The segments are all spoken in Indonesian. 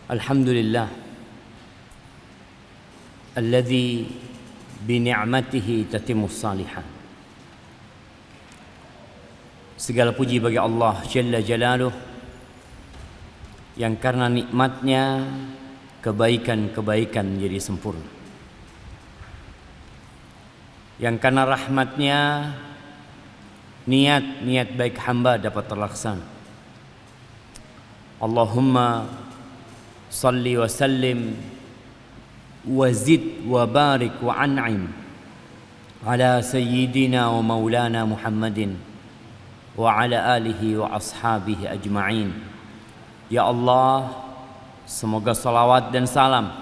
Alhamdulillah alladzi bi ni'matihi tatimmus salihan. Segala puji bagi Allah Jalla Jalaluh yang karena nikmatnya kebaikan-kebaikan menjadi sempurna, yang karena rahmatnya niat-niat baik hamba dapat terlaksana. Allahumma salli wa sallim wa zid wa barik wa an'im ala sayyidina wa maulana Muhammadin wa ala alihi wa ashabihi ajma'in. Ya Allah, semoga salawat dan salam,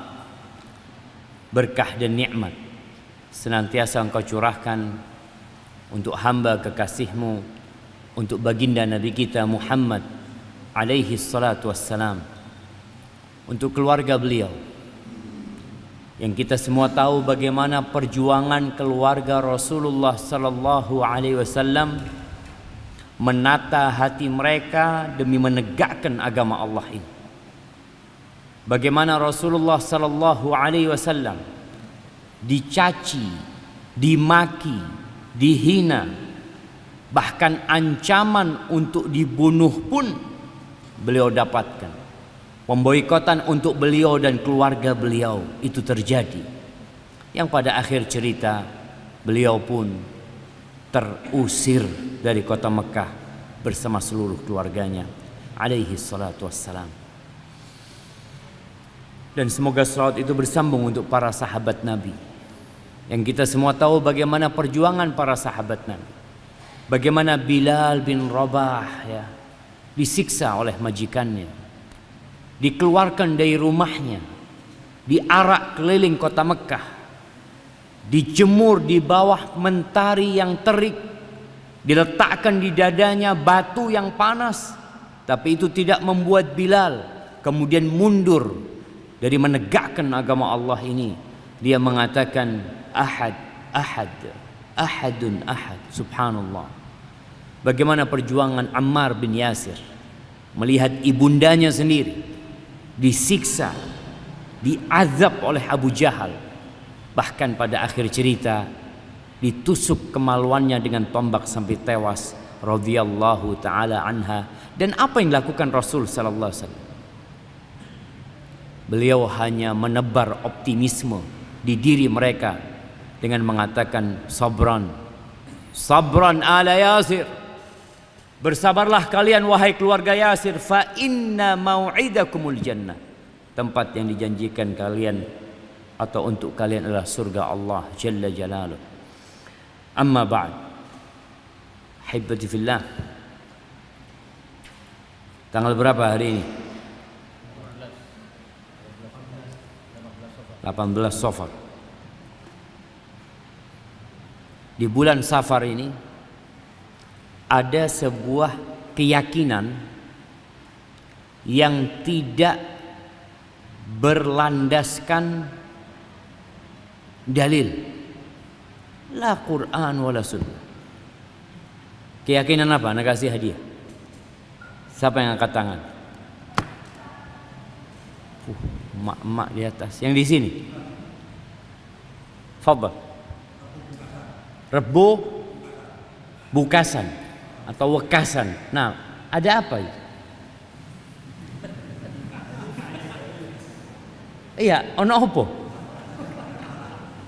berkah dan nikmat senantiasa Engkau curahkan untuk hamba kekasih-Mu, untuk baginda Nabi kita Muhammad alaihi salatu wassalam, untuk keluarga beliau, yang kita semua tahu bagaimana perjuangan keluarga Rasulullah sallallahu alaihi wasallam menata hati mereka demi menegakkan agama Allah ini. Bagaimana Rasulullah sallallahu alaihi wasallam dicaci, dimaki, dihina, bahkan ancaman untuk dibunuh pun beliau dapatkan. Pemboikotan untuk beliau dan keluarga beliau itu terjadi, yang pada akhir cerita beliau pun terusir dari kota Mekah bersama seluruh keluarganya alaihi salatu wassalam. Dan semoga salawat itu bersambung untuk para sahabat Nabi, yang kita semua tahu bagaimana perjuangan para sahabat Nabi, bagaimana Bilal bin Rabah disiksa oleh majikannya, dikeluarkan dari rumahnya, diarak keliling kota Mekah, dijemur di bawah mentari yang terik, diletakkan di dadanya batu yang panas, tapi itu tidak membuat Bilal kemudian mundur dari menegakkan agama Allah ini. Dia mengatakan ahad, ahad, ahadun ahad. Subhanallah. Bagaimana perjuangan Ammar bin Yasir melihat ibundanya sendiri disiksa, diazab oleh Abu Jahal, bahkan pada akhir cerita ditusuk kemaluannya dengan tombak sampai tewas radhiyallahu taala anha. Dan apa yang dilakukan Rasul sallallahu alaihi wasallam? Beliau hanya menebar optimisme di diri mereka dengan mengatakan sabran, sabran ala Yasir, bersabarlah kalian wahai keluarga Yasir, fa inna mau'idakumul jannah, tempat yang dijanjikan kalian atau untuk kalian adalah surga Allah Jalla Jalaluh. Amma ba'd, hibbati fillah, tanggal berapa hari ini? 18 Safar. Di bulan Safar ini ada sebuah keyakinan yang tidak berlandaskan dalil, la Quran wala sunnah. Keyakinan apa? Nak kasih hadiah. Siapa yang angkat tangan? Mak-mak di atas. Yang di sini. Fadhal. Rebo bukasan atau wekasan. Nah, ada apa itu? Iya, ono apa?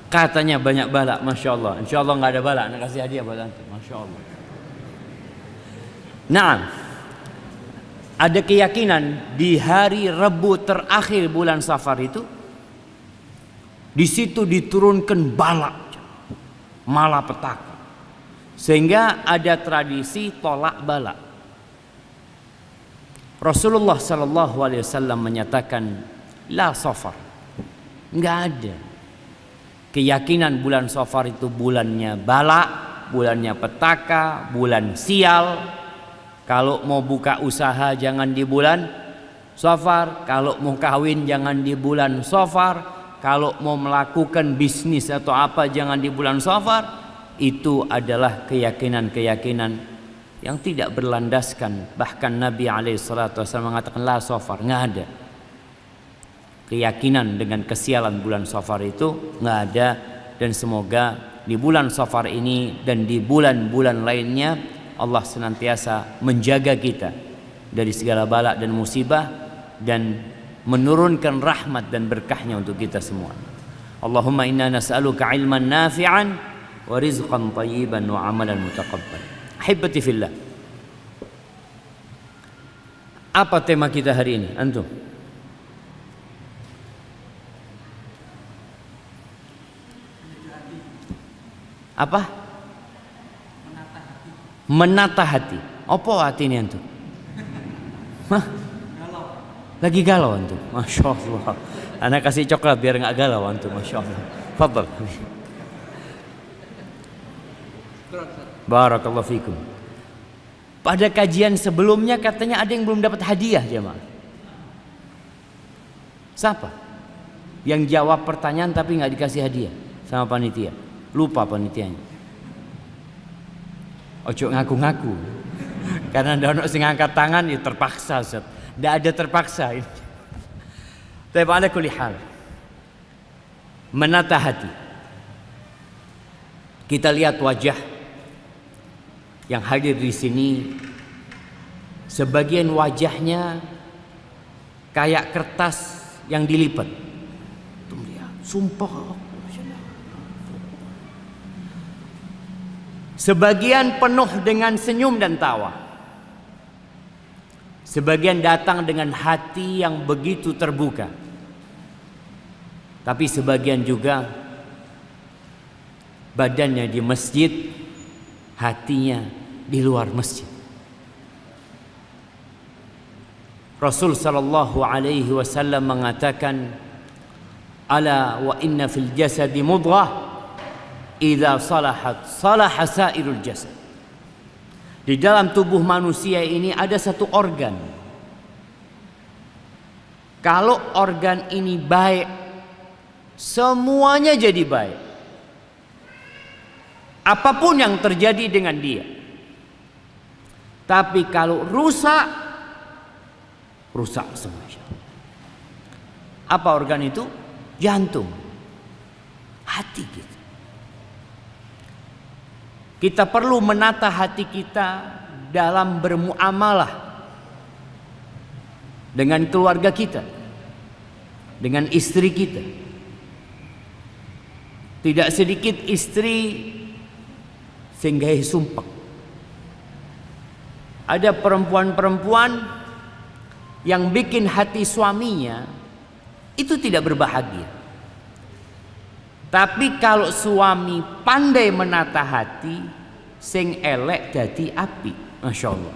Katanya banyak balak, masya Allah. Insya Allah nggak ada balak. Nak kasih hadiah buat antum, masya Allah. Nah, ada keyakinan di hari Rebu terakhir bulan Safar itu, di situ diturunkan balak, malapetaka, sehingga ada tradisi tolak balak. Rasulullah sallallahu alaihi wasallam menyatakan la Safar, nggak ada keyakinan bulan Safar itu bulannya balak, bulannya petaka, bulan sial. Kalau mau buka usaha jangan di bulan Safar, kalau mau kawin jangan di bulan Safar, kalau mau melakukan bisnis atau apa jangan di bulan Safar. Itu adalah keyakinan-keyakinan yang tidak berlandaskan. Bahkan Nabi alaihi salatu wasallam mengatakan la Safar, nggak ada. keyakinan dengan kesialan bulan Safar itu nggak ada. Dan semoga di bulan Safar ini dan di bulan-bulan lainnya Allah senantiasa menjaga kita dari segala bala dan musibah dan menurunkan rahmat dan berkahnya untuk kita semua. Allahumma inna nas'aluka ilman nafi'an wa rizqan tayyiban wa amalan mutaqabbal. Ahibati fillah. Apa tema kita hari ini? Antum? Apa? Menata hati. Apa hati ini antum? Hah? Lagi galau antum. Masya Allah. Anak kasih coklat biar nggak galau antum. Masya Allah. Fadal. Barakallahu fikum. Pada kajian sebelumnya katanya ada yang belum dapat hadiah jemaah. Siapa? Yang jawab pertanyaan tapi nggak dikasih hadiah sama panitia. Lupa panitianya. Ojo ngaku-ngaku. Karena ndak sing angkat tangan ya terpaksa, Ustaz. Ndak ada terpaksa. Tapi ala kulli hal. Menata hati. Kita lihat wajah yang hadir di sini. Sebagian wajahnya kayak kertas yang dilipat. Tuh lihat, sumpah. Sebagian penuh dengan senyum dan tawa. Sebagian datang dengan hati yang begitu terbuka. Tapi sebagian juga badannya di masjid, hatinya di luar masjid. Rasul sallallahu alaihi wasallam mengatakan, "Ala wa inna fil jasadi mudghah idza salahat salaha sairul jasad." Di dalam tubuh manusia ini ada satu organ. Kalau organ ini baik, semuanya jadi baik. Apapun yang terjadi dengan dia. Tapi kalau rusak, rusak semuanya. Apa organ itu? Jantung. Hati kita. Kita perlu menata hati kita dalam bermuamalah dengan keluarga kita, dengan istri kita. Tidak sedikit istri sehingga sumpah. Ada perempuan-perempuan yang bikin hati suaminya itu tidak berbahagia. Tapi kalau suami pandai menata hati, sing elek dadi api. Masya Allah.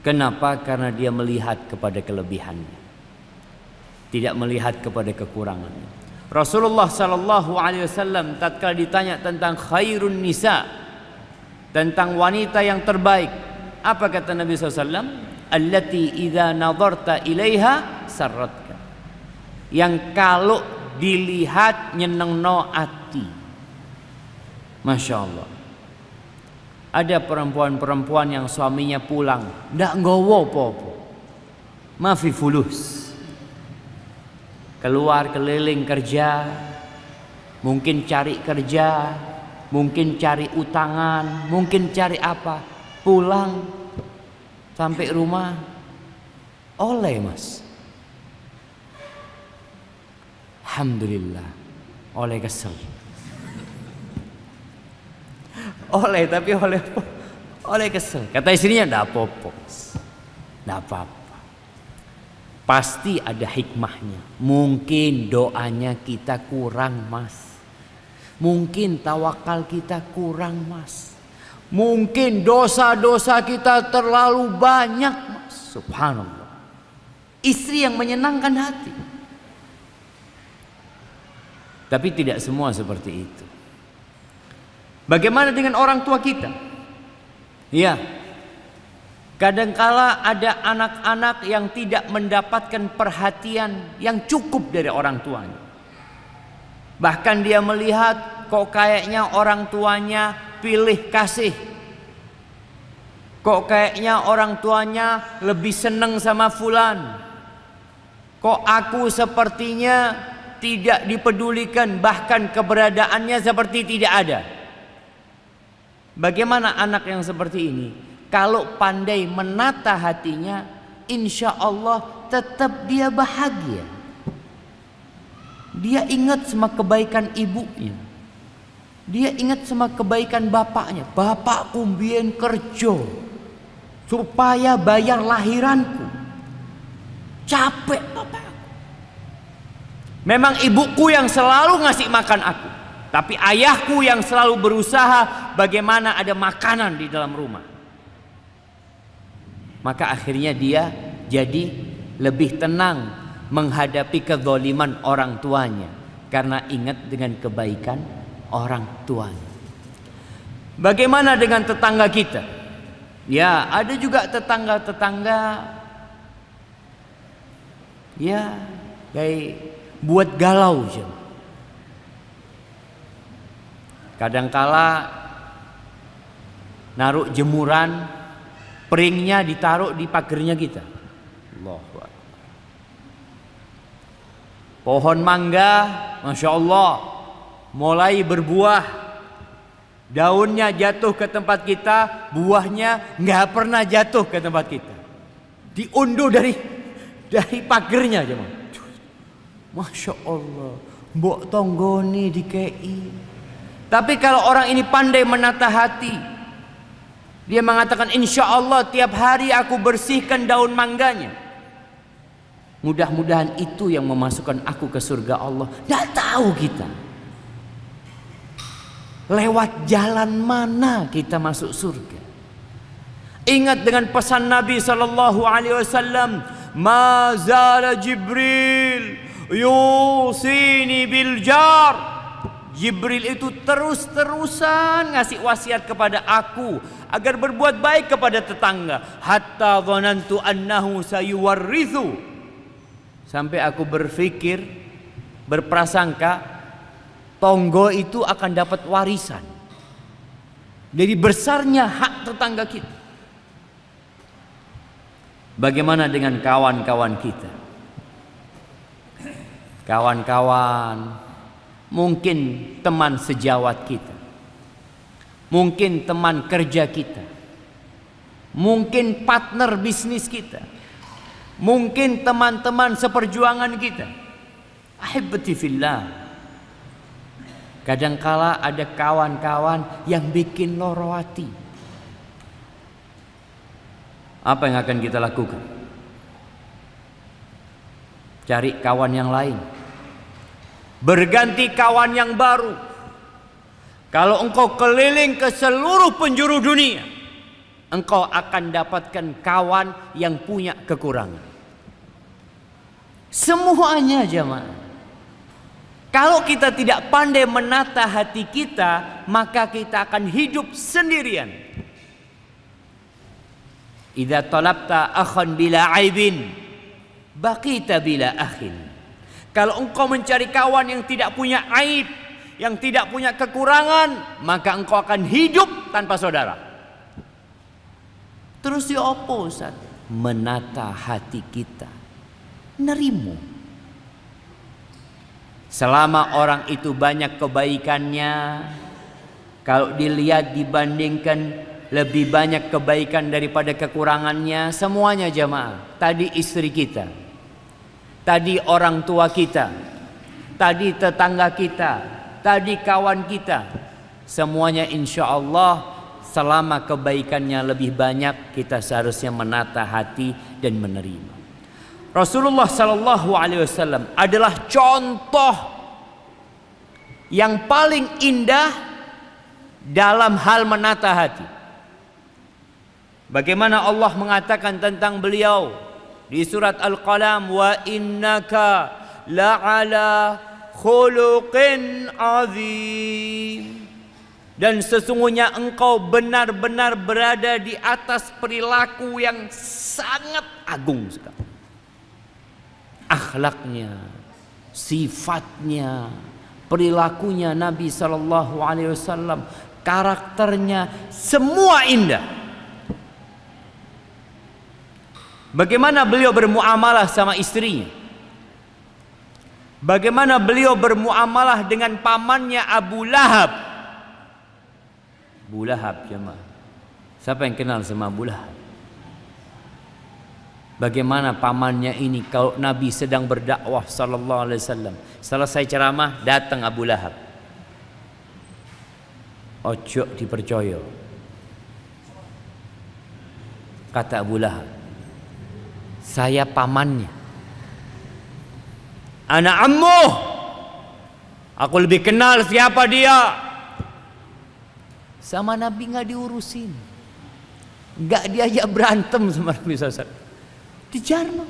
Kenapa? Karena dia melihat kepada kelebihannya, tidak melihat kepada kekurangannya. Rasulullah sallallahu alaihi wasallam tatkala ditanya tentang khairun nisa, tentang wanita yang terbaik, apa kata Nabi SAW? Allati idza nadarta ilaiha sarratka. Yang kalau dilihat nyenengno ati. Masya Allah. Ada perempuan-perempuan yang suaminya pulang ndak nggowo apa-apa, mafi fulus, keluar keliling kerja, mungkin cari kerja, mungkin cari utangan, mungkin cari apa, pulang sampai rumah oleh mas, alhamdulillah, oleh kesel. Oleh tapi oleh kesel. Kata istrinya enggak apa-apa. Enggak apa-apa. Pasti ada hikmahnya. Mungkin doanya kita kurang, Mas. Mungkin tawakal kita kurang, Mas. Mungkin dosa-dosa kita terlalu banyak, Mas. Subhanallah. Istri yang menyenangkan hati. Tapi tidak semua seperti itu. Bagaimana dengan orang tua kita? Ya, kadangkala ada anak-anak yang tidak mendapatkan perhatian yang cukup dari orang tuanya. Bahkan dia melihat kok kayaknya orang tuanya pilih kasih. Kok kayaknya orang tuanya lebih seneng sama fulan. Kok aku sepertinya tidak dipedulikan, bahkan keberadaannya seperti tidak ada. Bagaimana anak yang seperti ini? Kalau pandai menata hatinya, insya Allah tetap dia bahagia. Dia ingat sama kebaikan ibunya. Dia ingat sama kebaikan bapaknya. Bapakku mbien kerja supaya bayar lahiranku. Capek bapakku. Memang ibuku yang selalu ngasih makan aku, tapi ayahku yang selalu berusaha bagaimana ada makanan di dalam rumah. Maka akhirnya dia jadi lebih tenang menghadapi kezaliman orang tuanya karena ingat dengan kebaikan orang tuanya. Bagaimana dengan tetangga kita? Ya, ada juga tetangga-tetangga ya kayak buat galau aja. Kadangkala naruh jemuran, peringnya ditaruh di pagernya kita. Allahu Akbar. Pohon mangga, Masya Allah, mulai berbuah. Daunnya jatuh ke tempat kita, buahnya nggak pernah jatuh ke tempat kita. Diunduh dari pagernya aja, Masya Allah, mbok tonggoni di KI. Tapi kalau orang ini pandai menata hati, dia mengatakan insya Allah tiap hari aku bersihkan daun mangganya. Mudah-mudahan itu yang memasukkan aku ke surga Allah. Tidak tahu kita lewat jalan mana kita masuk surga. Ingat dengan pesan Nabi SAW, ma zala Jibril yusini bil jar. Jibril itu terus-terusan ngasih wasiat kepada aku agar berbuat baik kepada tetangga. Hatta dhanantu annahu sayuwarrithu. Sampai aku berpikir, berprasangka tonggo itu akan dapat warisan dari besarnya hak tetangga kita. Bagaimana dengan kawan-kawan kita? Kawan-kawan, mungkin teman sejawat kita, mungkin teman kerja kita, mungkin partner bisnis kita, mungkin teman-teman seperjuangan kita. Ahibati fillah. Kadangkala ada kawan-kawan yang bikin loro hati. Apa yang akan kita lakukan? Cari kawan yang lain. Berganti kawan yang baru. Kalau engkau keliling ke seluruh penjuru dunia, engkau akan dapatkan kawan yang punya kekurangan. Semuanya jemaah. Kalau kita tidak pandai menata hati kita, maka kita akan hidup sendirian. Idza talabta akhan bila aibin, baqita bila akhin. Kalau engkau mencari kawan yang tidak punya aib, yang tidak punya kekurangan, maka engkau akan hidup tanpa saudara. Terus ya apa Ustaz? Menata hati kita. Nerimo. Selama orang itu banyak kebaikannya, kalau dilihat dibandingkan lebih banyak kebaikan daripada kekurangannya, semuanya jamaah. Tadi istri kita, tadi orang tua kita, tadi tetangga kita, tadi kawan kita, semuanya insya Allah selama kebaikannya lebih banyak, kita seharusnya menata hati dan menerima. Rasulullah SAW adalah contoh yang paling indah dalam hal menata hati. Bagaimana Allah mengatakan tentang beliau di surat Al-Qalam, wa innaka la'ala khuluqin azim. Dan sesungguhnya engkau benar-benar berada di atas perilaku yang sangat agung sekali. Akhlaknya, sifatnya, perilakunya Nabi SAW, karakternya, semua indah. Bagaimana beliau bermuamalah sama istrinya? Bagaimana beliau bermuamalah dengan pamannya Abu Lahab. Abu Lahab jemaah. Siapa yang kenal sama Abu Lahab? Bagaimana pamannya ini kalau Nabi sedang berdakwah sallallahu alaihi wasallam. Selesai ceramah datang Abu Lahab. Ojo dipercaya. Kata Abu Lahab, saya pamannya. Ana ammuh. Aku lebih kenal siapa dia. Sama Nabi nggak diurusin. Nggak diajak berantem sama Nabi SAW. Dijarno.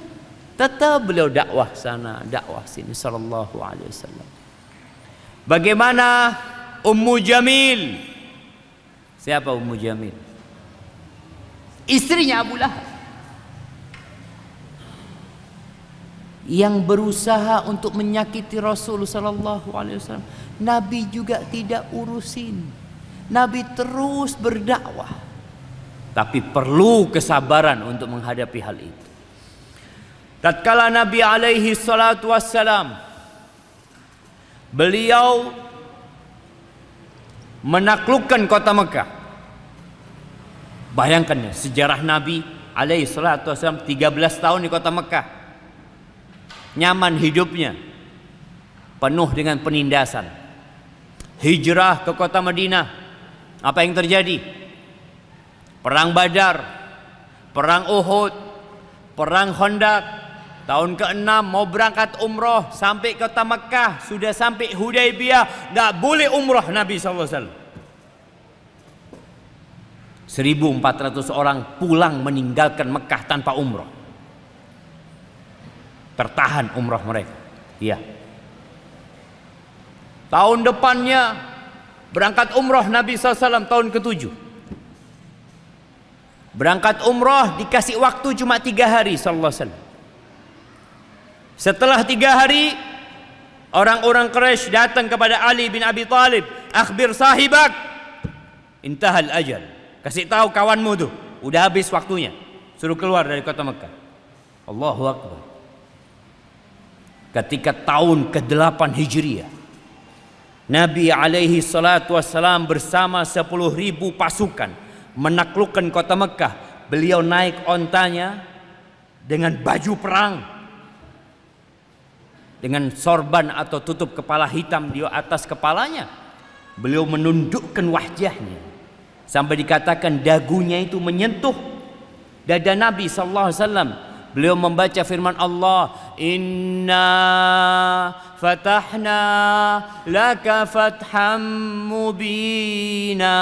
Tetap beliau dakwah sana, dakwah sini sallallahu alaihi wasallam. Bagaimana Ummu Jamil? Siapa Ummu Jamil? Istrinya Abu Lahab. Yang berusaha untuk menyakiti Rasul sallallahu alaihi wasallam. Nabi juga tidak urusin. Nabi terus berdakwah. Tapi perlu kesabaran untuk menghadapi hal itu. Tatkala Nabi alaihi salatu wassalam beliau menaklukkan kota Mekah. Bayangkan ya, sejarah Nabi alaihi salatu wassalam 13 tahun di kota Mekah. Nyaman hidupnya, penuh dengan penindasan. Hijrah ke kota Madinah. Apa yang terjadi? Perang Badar, perang Uhud, perang Khandaq. Tahun ke-6 mau berangkat umroh sampai kota Mekah, sudah sampai Hudaybiyah, nggak boleh umroh Nabi SAW. 1.400 orang pulang meninggalkan Mekah tanpa umroh. Tertahan umroh mereka. Iya. Tahun depannya berangkat umroh Nabi SAW tahun ke-7. Berangkat umroh dikasih waktu cuma 3 hari sallallahu alaihi wasallam. Setelah 3 hari, orang-orang Quraisy datang kepada Ali bin Abi Thalib, akhbir sahibak, intahal ajal. Kasih tahu kawanmu tuh, udah habis waktunya, suruh keluar dari kota Mekah. Allahu Akbar. Ketika tahun ke-8 Hijriah, Nabi alaihi salatu wassalam bersama 10.000 pasukan menaklukkan kota Mekah. Beliau naik ontanya dengan baju perang, dengan sorban atau tutup kepala hitam di atas kepalanya. Beliau menundukkan wajahnya sampai dikatakan dagunya itu menyentuh dada Nabi sallallahu alaihi wasallam. Beliau membaca firman Allah, Inna fatahna laka fatham mubina.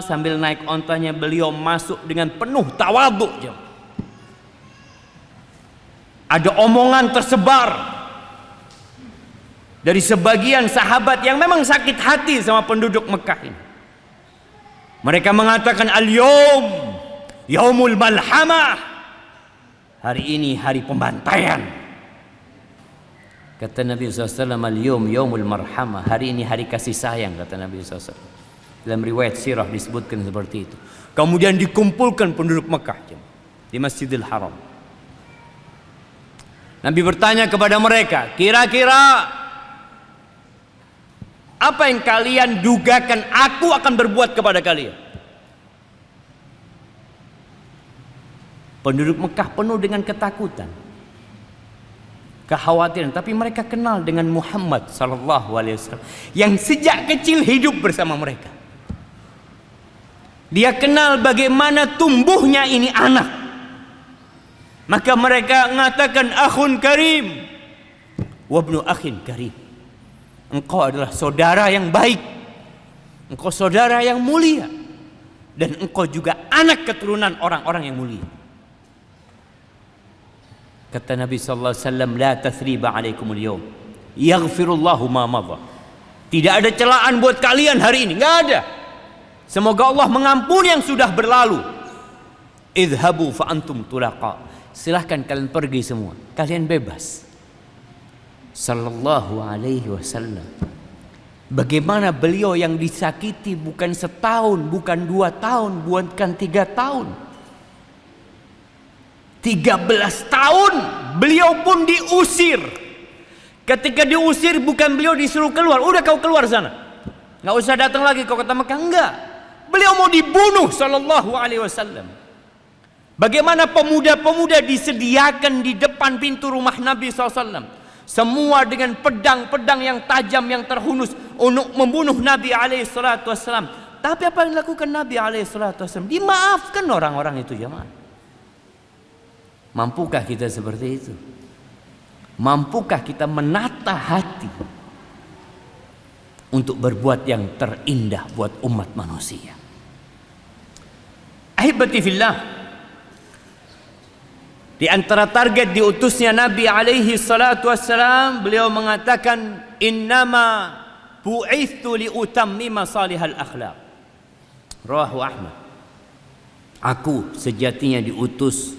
Sambil naik ontanya beliau masuk dengan penuh tawadhu. Ada omongan tersebar dari sebagian sahabat yang memang sakit hati sama penduduk Mekah ini. Mereka mengatakan al-yawm yaumul malhamah. Hari ini hari pembantaian. Kata Nabi SAW, al-yawm yaumul marhamah. Hari ini hari kasih sayang, kata Nabi SAW. Dalam riwayat sirah disebutkan seperti itu. Kemudian dikumpulkan penduduk Mekah di Masjidil Haram. Nabi bertanya kepada mereka, kira-kira apa yang kalian dugakan aku akan berbuat kepada kalian? Penduduk Mekah penuh dengan ketakutan, kekhawatiran, tapi mereka kenal dengan Muhammad sallallahu alaihi wasallam yang sejak kecil hidup bersama mereka. Dia kenal bagaimana tumbuhnya ini anak. Maka mereka mengatakan akhun karim wabnu akhin karim. Engkau adalah saudara yang baik, engkau saudara yang mulia, dan engkau juga anak keturunan orang-orang yang mulia. Kata Nabi sallallahu alaihi wasallam, la tathriba alaikumul yawm yaghfirullahu ma madha. Tidak ada celaan buat kalian hari ini, enggak ada. Semoga Allah mengampuni yang sudah berlalu. Idhabu fa antum tulaqa. Silahkan kalian pergi semua, kalian bebas. Sallallahu alaihi wasallam. Bagaimana beliau yang disakiti bukan setahun, bukan 2 tahun, bukan 3 tahun, 13 tahun beliau pun diusir Ketika diusir, bukan beliau disuruh keluar, udah kau keluar sana, nggak usah datang lagi kau kota Mekah. Enggak, beliau mau dibunuh sallallahu alaihi wasallam. Bagaimana pemuda-pemuda disediakan di depan pintu rumah Nabi SAW, semua dengan pedang-pedang yang tajam, yang terhunus untuk membunuh Nabi SAW. Tapi apa yang dilakukan Nabi SAW? Dimaafkan orang-orang itu, jemaah. Mampukah kita seperti itu? Mampukah kita menata hati untuk berbuat yang terindah buat umat manusia? Ahibati fillah, di antara target diutusnya Nabi alaihi salatu wassalam, beliau mengatakan, innama bu'ithu liutammima salihal akhlaq. Rawahu Ahmad. Aku sejatinya diutus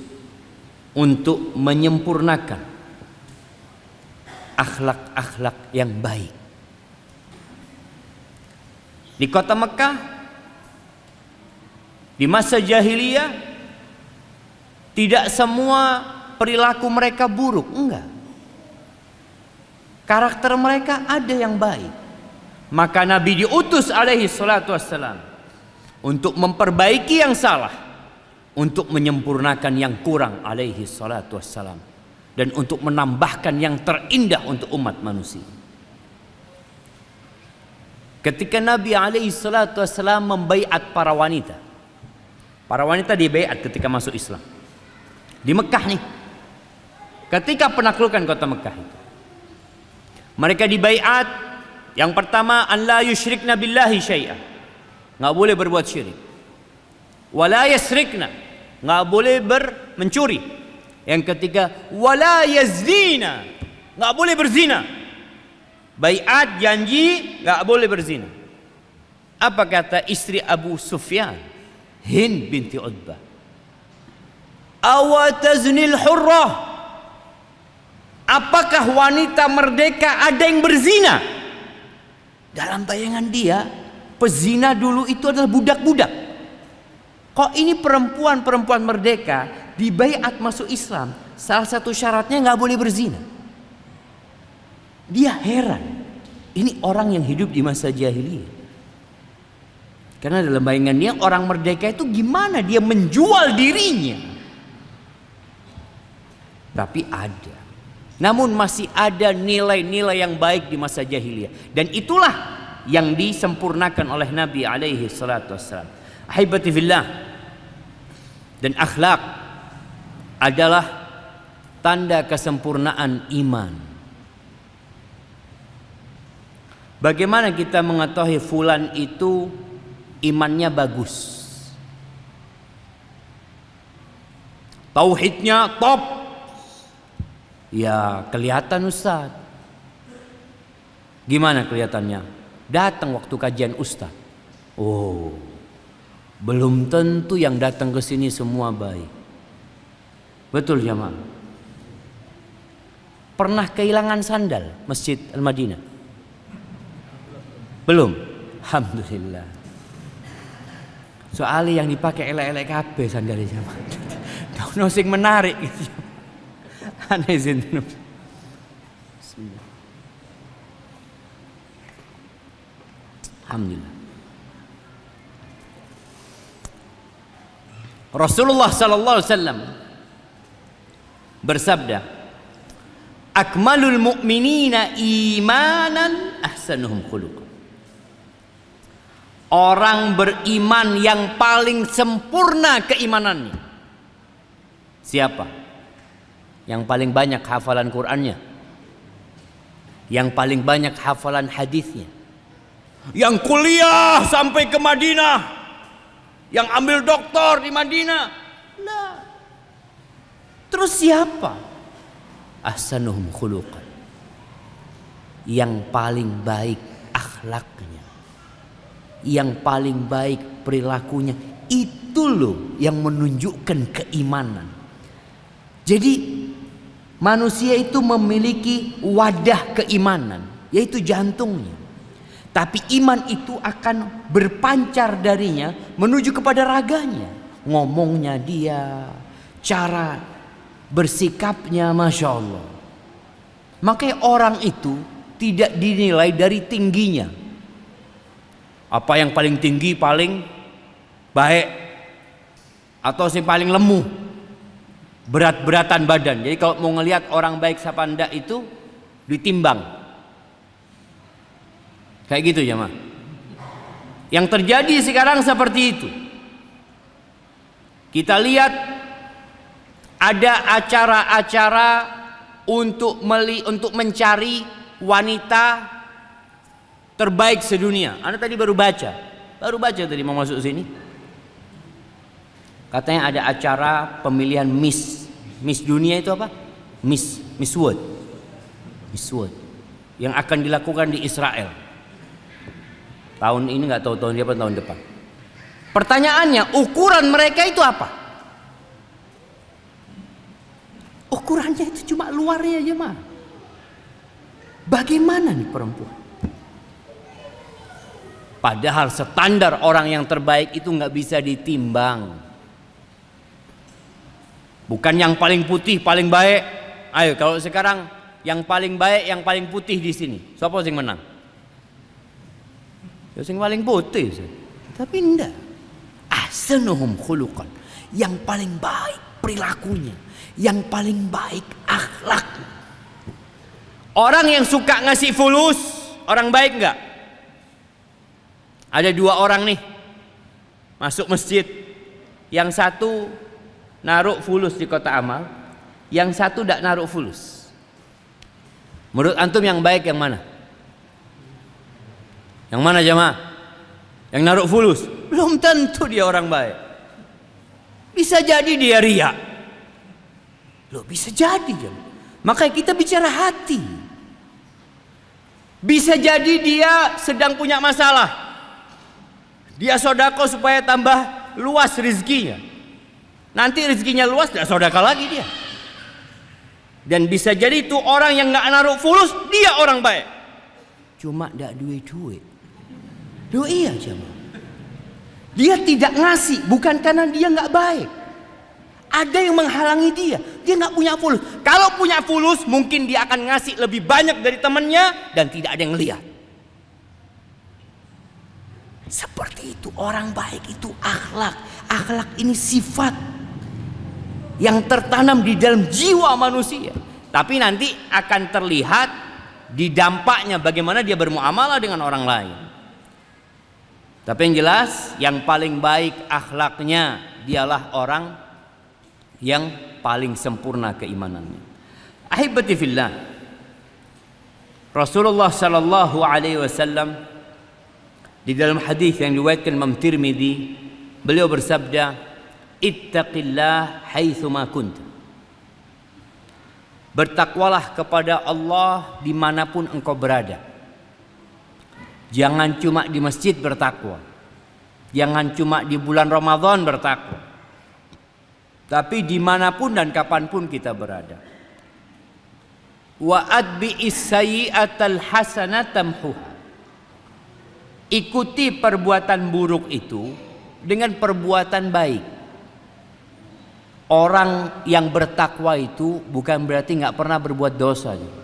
untuk menyempurnakan akhlak-akhlak yang baik. Di kota Mekah, di masa jahiliyah, tidak semua perilaku mereka buruk, enggak. Karakter mereka ada yang baik. Maka Nabi diutus alaihi salatu wassalam untuk memperbaiki yang salah, untuk menyempurnakan yang kurang alaihi salatu wassalam, dan untuk menambahkan yang terindah untuk umat manusia. Ketika Nabi alaihi salatu wassalam membaiat para wanita dibaiat ketika masuk Islam di Mekah nih, ketika penaklukan kota Mekah itu, mereka dibaiat. Yang pertama, an la yusyrikna billahi syai'an, nggak boleh berbuat syirik. Wala yasrikna, nggak boleh mencuri. Yang ketiga, wala yazdina, nggak boleh berzina. Baiat, janji, nggak boleh berzina. Apa kata istri Abu Sufyan, Hind binti Utbah? Awataznil hurrah, apakah wanita merdeka ada yang berzina? Dalam bayangan dia, pezina dulu itu adalah budak-budak. Kok ini perempuan-perempuan merdeka dibaiat masuk Islam, salah satu syaratnya nggak boleh berzina. Dia heran, ini orang yang hidup di masa jahiliyah. Karena dalam bayangan dia, orang merdeka itu gimana dia menjual dirinya. Tapi ada, namun masih ada nilai-nilai yang baik di masa jahiliyah, dan itulah yang disempurnakan oleh Nabi alaihi salatu wassalam. Ahibati fillah, dan akhlak adalah tanda kesempurnaan iman. Bagaimana kita mengetahui fulan itu imannya bagus, tauhidnya top? Ya kelihatan Ustaz. Gimana kelihatannya? Datang waktu kajian Ustaz. Oh, belum tentu yang datang ke sini semua baik. Betul jemaah? Pernah kehilangan sandal Masjid Al-Madinah? Belum? Alhamdulillah. Soalnya yang dipakai elek-elek kabeh sandalnya jemaah. Ono sing menarik gitu. Aneh zinten. Bismillah. Alhamdulillah. Rasulullah sallallahu alaihi wasallam bersabda, akmalul mu'minina imanan ahsanuhum khuluqan. Orang beriman yang paling sempurna keimanannya siapa? Yang paling banyak hafalan Qur'annya, yang paling banyak hafalan hadisnya, yang kuliah sampai ke Madinah, yang ambil doktor di Madinah. Nah, terus siapa? Ahsanuhum khuluqan, yang paling baik akhlaknya, yang paling baik perilakunya. Itu loh yang menunjukkan keimanan. Jadi manusia itu memiliki wadah keimanan, yaitu jantungnya. Tapi iman itu akan berpancar darinya menuju kepada raganya. Ngomongnya dia, cara bersikapnya, Masya Allah. Makanya orang itu tidak dinilai dari tingginya. Apa yang paling tinggi paling baik, atau si paling lemu, berat-beratan badan. Jadi kalau mau ngelihat orang baik siapa ndak itu ditimbang. Kayak gitu jemaah. Yang terjadi sekarang seperti itu. Kita lihat ada acara-acara untuk mencari wanita terbaik sedunia. Anda tadi baru baca tadi mau masuk sini. Katanya ada acara pemilihan Miss dunia itu apa? Miss World yang akan dilakukan di Israel. Tahun ini nggak tahu tahun apa, tahun depan. Pertanyaannya, ukuran mereka itu apa? Ukurannya itu cuma luarnya aja mah. Bagaimana nih perempuan? Padahal standar orang yang terbaik itu nggak bisa ditimbang. Bukan yang paling putih paling baik. Ayo kalau sekarang yang paling baik yang paling putih di sini, siapa yang menang? Yang paling putih. Tapi enggak. Ahsanuhum khuluqan, yang paling baik perilakunya, yang paling baik akhlak. Orang yang suka ngasih fulus, orang baik enggak? Ada dua orang nih masuk masjid, yang satu naruh fulus di kotak amal, yang satu tidak naruh fulus. Menurut antum yang baik yang mana? Yang mana jemaah? Yang naruh fulus? Belum tentu dia orang baik. Bisa jadi dia riya. Loh, bisa jadi jemaah. Makanya kita bicara hati. Bisa jadi dia sedang punya masalah. Dia sodako supaya tambah luas rezekinya. Nanti rezekinya luas, tidak sodaka lagi dia. Dan bisa jadi itu orang yang nggak naruh fulus, dia orang baik. Cuma tidak duit. Loh iya jemaah. Dia tidak ngasih bukan karena dia nggak baik. Ada yang menghalangi dia. Dia nggak punya fulus. Kalau punya fulus mungkin dia akan ngasih lebih banyak dari temannya dan tidak ada yang lihat. Seperti itu orang baik itu akhlak. Akhlak ini sifat yang tertanam di dalam jiwa manusia. Tapi nanti akan terlihat di dampaknya bagaimana dia bermuamalah dengan orang lain. Tapi yang jelas yang paling baik akhlaknya dialah orang yang paling sempurna keimanannya. Ahibati fillah, Rasulullah sallallahu alaihi wasallam di dalam hadis yang diriwayatkan Imam Tirmidzi, beliau bersabda, "Ittaqillah haitsuma kunta." Bertakwalah kepada Allah dimanapun engkau berada. Jangan cuma di masjid bertakwa. Jangan cuma di bulan Ramadan bertakwa. Tapi dimanapun dan kapanpun kita berada. Wa adbi'is sayyi'atal hasanata tamhuha. Ikuti perbuatan buruk itu dengan perbuatan baik. Orang yang bertakwa itu bukan berarti nggak pernah berbuat dosa.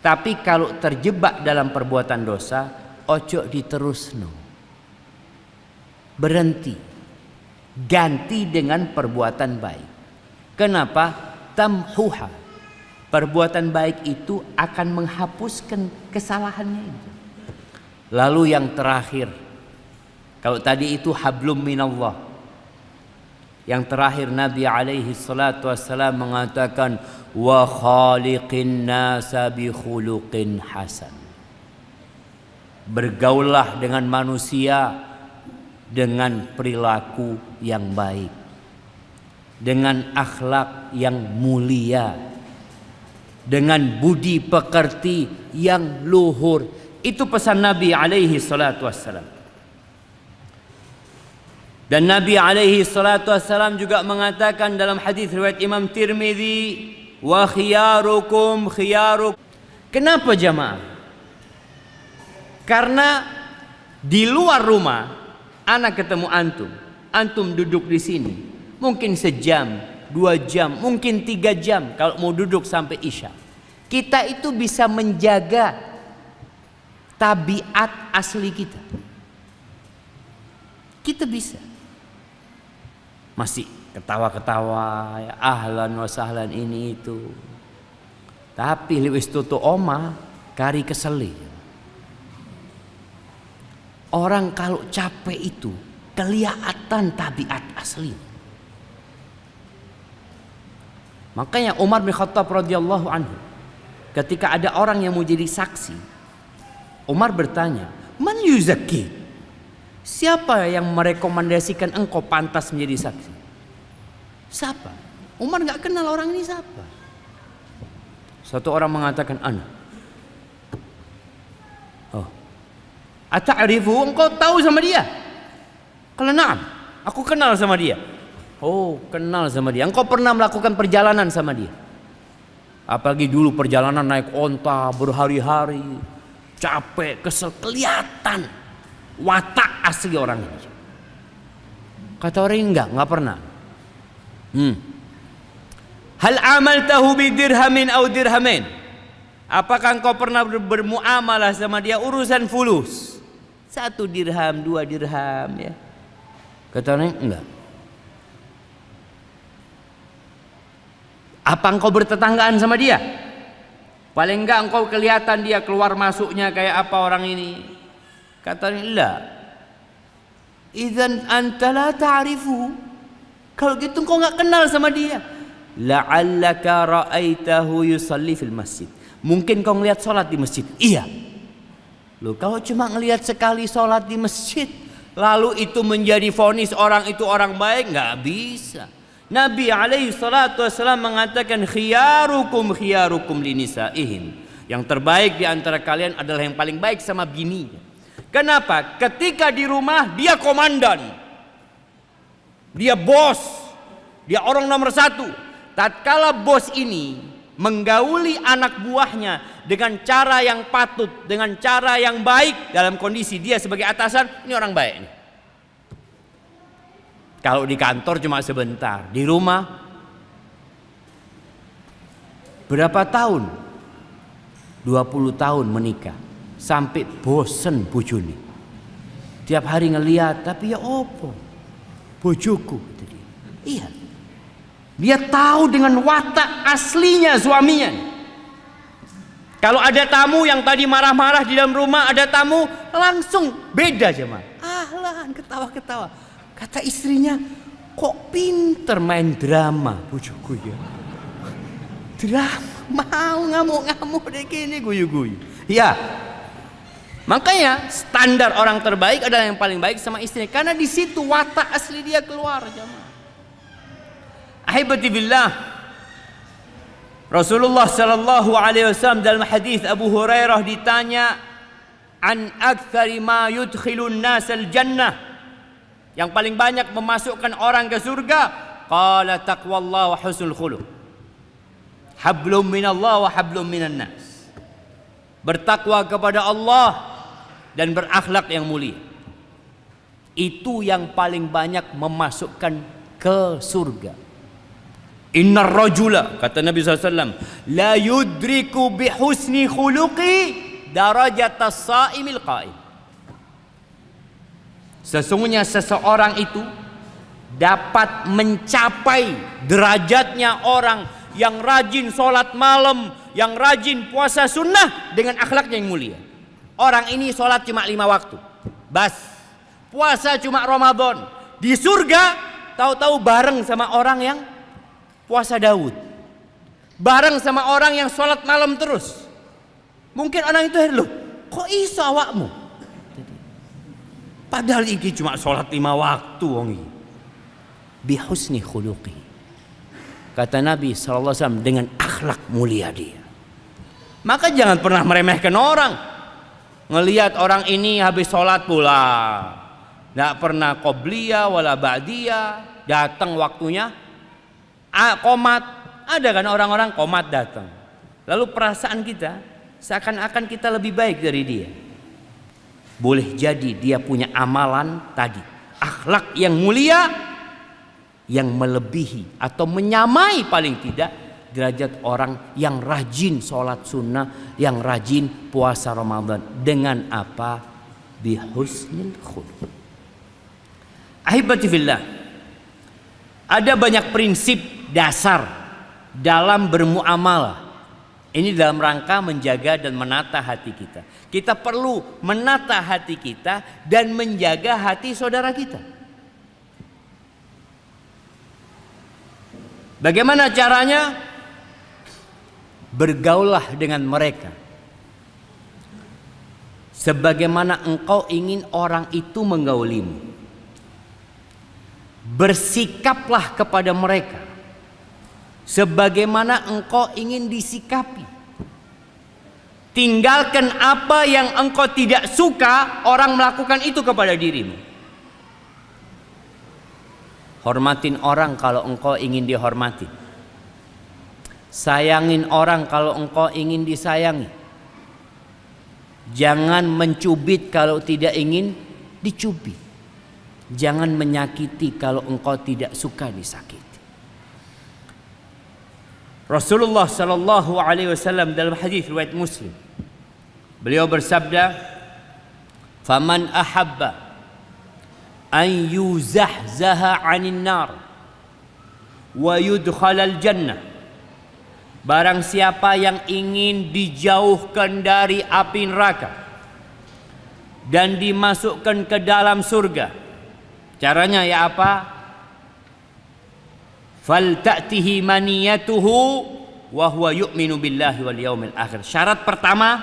Tapi kalau terjebak dalam perbuatan dosa, ojo diterusno. Berhenti. Ganti dengan perbuatan baik. Kenapa? Tamhuha. Perbuatan baik itu akan menghapuskan kesalahannya itu. Lalu yang terakhir, kalau tadi itu hablum minallah, yang terakhir Nabi alaihi salatu wassalam mengatakan wa khaliqin nasa bi khuluqin hasan. Bergaullah dengan manusia dengan perilaku yang baik, dengan akhlak yang mulia, dengan budi pekerti yang luhur. Itu pesan Nabi alaihi salatu wassalam. Dan Nabi alaihi salatu wassalam juga mengatakan dalam hadis riwayat Imam Tirmidzi, wa khiyarukum khiyaruk. Kenapa jamaah? Karena di luar rumah anak ketemu antum duduk di sini, mungkin sejam, 2 jam, mungkin 3 jam kalau mau duduk sampai isya. kita itu bisa menjaga tabiat asli kita. Kita bisa. Masih ketawa-ketawa, ya, ahlan wa sahlan ini itu. Tapi liwis tutu oma kari keseli. Orang kalau capek itu kelihatan tabiat asli. Makanya Umar bin Khattab radhiyallahu anhu, ketika ada orang yang mau jadi saksi, Umar bertanya, "Man yuzakki?" Siapa yang merekomendasikan engkau pantas menjadi saksi? Siapa? Umar nggak kenal orang ini siapa. Satu orang mengatakan, "Ana." Oh, ata'rifu? Engkau tahu sama dia? Kalau na'am, aku kenal sama dia. Oh, kenal sama dia. Engkau pernah melakukan perjalanan sama dia? Apalagi dulu perjalanan naik onta berhari-hari, capek, kesel, kelihatan watak asli orang ini. Kata orang ini enggak pernah. Hal amaltahu bi dirhamin au dirhamin? Apakah engkau pernah bermuamalah sama dia urusan fulus? 1 dirham, 2 dirham ya. Kata orang ini enggak. Apa engkau bertetanggaan sama dia? Paling enggak engkau kelihatan dia keluar masuknya kayak apa orang ini. Katanya la. Idzan anta la ta'rifu. Kalau gitu engkau enggak kenal sama dia. La'allaka ra'aitahu yusalli fil masjid. Mungkin kau ngelihat salat di masjid. Iya. Loh, kalau cuma ngelihat sekali salat di masjid, lalu itu menjadi vonis orang itu orang baik, enggak bisa. Nabi alaihi salatu wasallam mengatakan khiyarukum linisaihim. Yang terbaik di antara kalian adalah yang paling baik sama bininya. Kenapa? Ketika di rumah dia komandan. Dia bos. Dia orang nomor 1. Tatkala bos ini menggauli anak buahnya dengan cara yang patut, dengan cara yang baik, dalam kondisi dia sebagai atasan, ini orang baik nih. Kalau di kantor cuma sebentar, di rumah berapa tahun? 20 tahun menikah, sampai bosen bojone. Tiap hari ngeliat, tapi ya opo? Bojoku gitu dia. Iya. Dia tahu dengan watak aslinya suaminya. Kalau ada tamu yang tadi marah-marah di dalam rumah, ada tamu langsung beda jemaah. Ahlan, ketawa-ketawa. Kata istrinya, kok pinter main drama bojoku ya. Drama, mau ngamuk-ngamuk deh gini guyu-guyu. Ya, makanya standar orang terbaik adalah yang paling baik sama istri. Karena di situ watak asli dia keluar jemaah. Ahibati billah, Rasulullah sallallahu alaihi wasallam dalam hadis Abu Hurairah ditanya an aktsari ma yudkhilun nas al jannah, yang paling banyak memasukkan orang ke surga, qala taqwallah wa husnul khuluq, hablum minallah wa hablum minan nas. Bertakwa kepada Allah dan berakhlak yang mulia. Itu yang paling banyak memasukkan ke surga. Innar rajula, kata Nabi SAW, la yudriku bihusni khuluqi darajatas sa'imil qa'im. Sesungguhnya seseorang itu dapat mencapai derajatnya orang yang rajin sholat malam, yang rajin puasa sunnah dengan akhlaknya yang mulia. Orang ini sholat cuma 5 waktu, bas. Puasa cuma Ramadan. Di surga tahu-tahu bareng sama orang yang puasa Daud, bareng sama orang yang sholat malam terus. Mungkin orang itu loh, kok iso awakmu? Padahal ini cuma sholat 5 waktu wong iki. Bihusni khuluqi. Kata Nabi SAW, dengan akhlak mulia dia. Maka jangan pernah meremehkan orang. Ngelihat orang ini habis sholat pula, nggak pernah qobliyah wala ba'diyah, datang waktunya komat. Ada kan orang-orang komat datang, lalu perasaan kita seakan-akan kita lebih baik dari dia. Boleh jadi dia punya amalan tadi, akhlak yang mulia, yang melebihi atau menyamai paling tidak derajat orang yang rajin sholat sunnah, yang rajin puasa Ramadan. Dengan apa? Bihusnil khuluq. Ahibati fillah, ada banyak prinsip dasar dalam bermuamalah. Ini dalam rangka menjaga dan menata hati kita. Kita perlu menata hati kita dan menjaga hati saudara kita. Bagaimana caranya? Bergaullah dengan mereka sebagaimana engkau ingin orang itu menggaulimu. Bersikaplah kepada mereka sebagaimana engkau ingin disikapi. Tinggalkan apa yang engkau tidak suka orang melakukan itu kepada dirimu. Hormatin orang kalau engkau ingin dihormati. Sayangin orang kalau engkau ingin disayangi. Jangan mencubit kalau tidak ingin dicubit. Jangan menyakiti kalau engkau tidak suka disakiti. Rasulullah sallallahu alaihi wasallam dalam hadis riwayat Muslim, beliau bersabda, "Faman ahabba an yuzahzaha 'anil nar wa yudkhalal jannah." Barang siapa yang ingin dijauhkan dari api neraka dan dimasukkan ke dalam surga, caranya ya apa? Falta'tihi maniyatuhu wa huwa yu'minu billahi wal yaumil akhir. Syarat pertama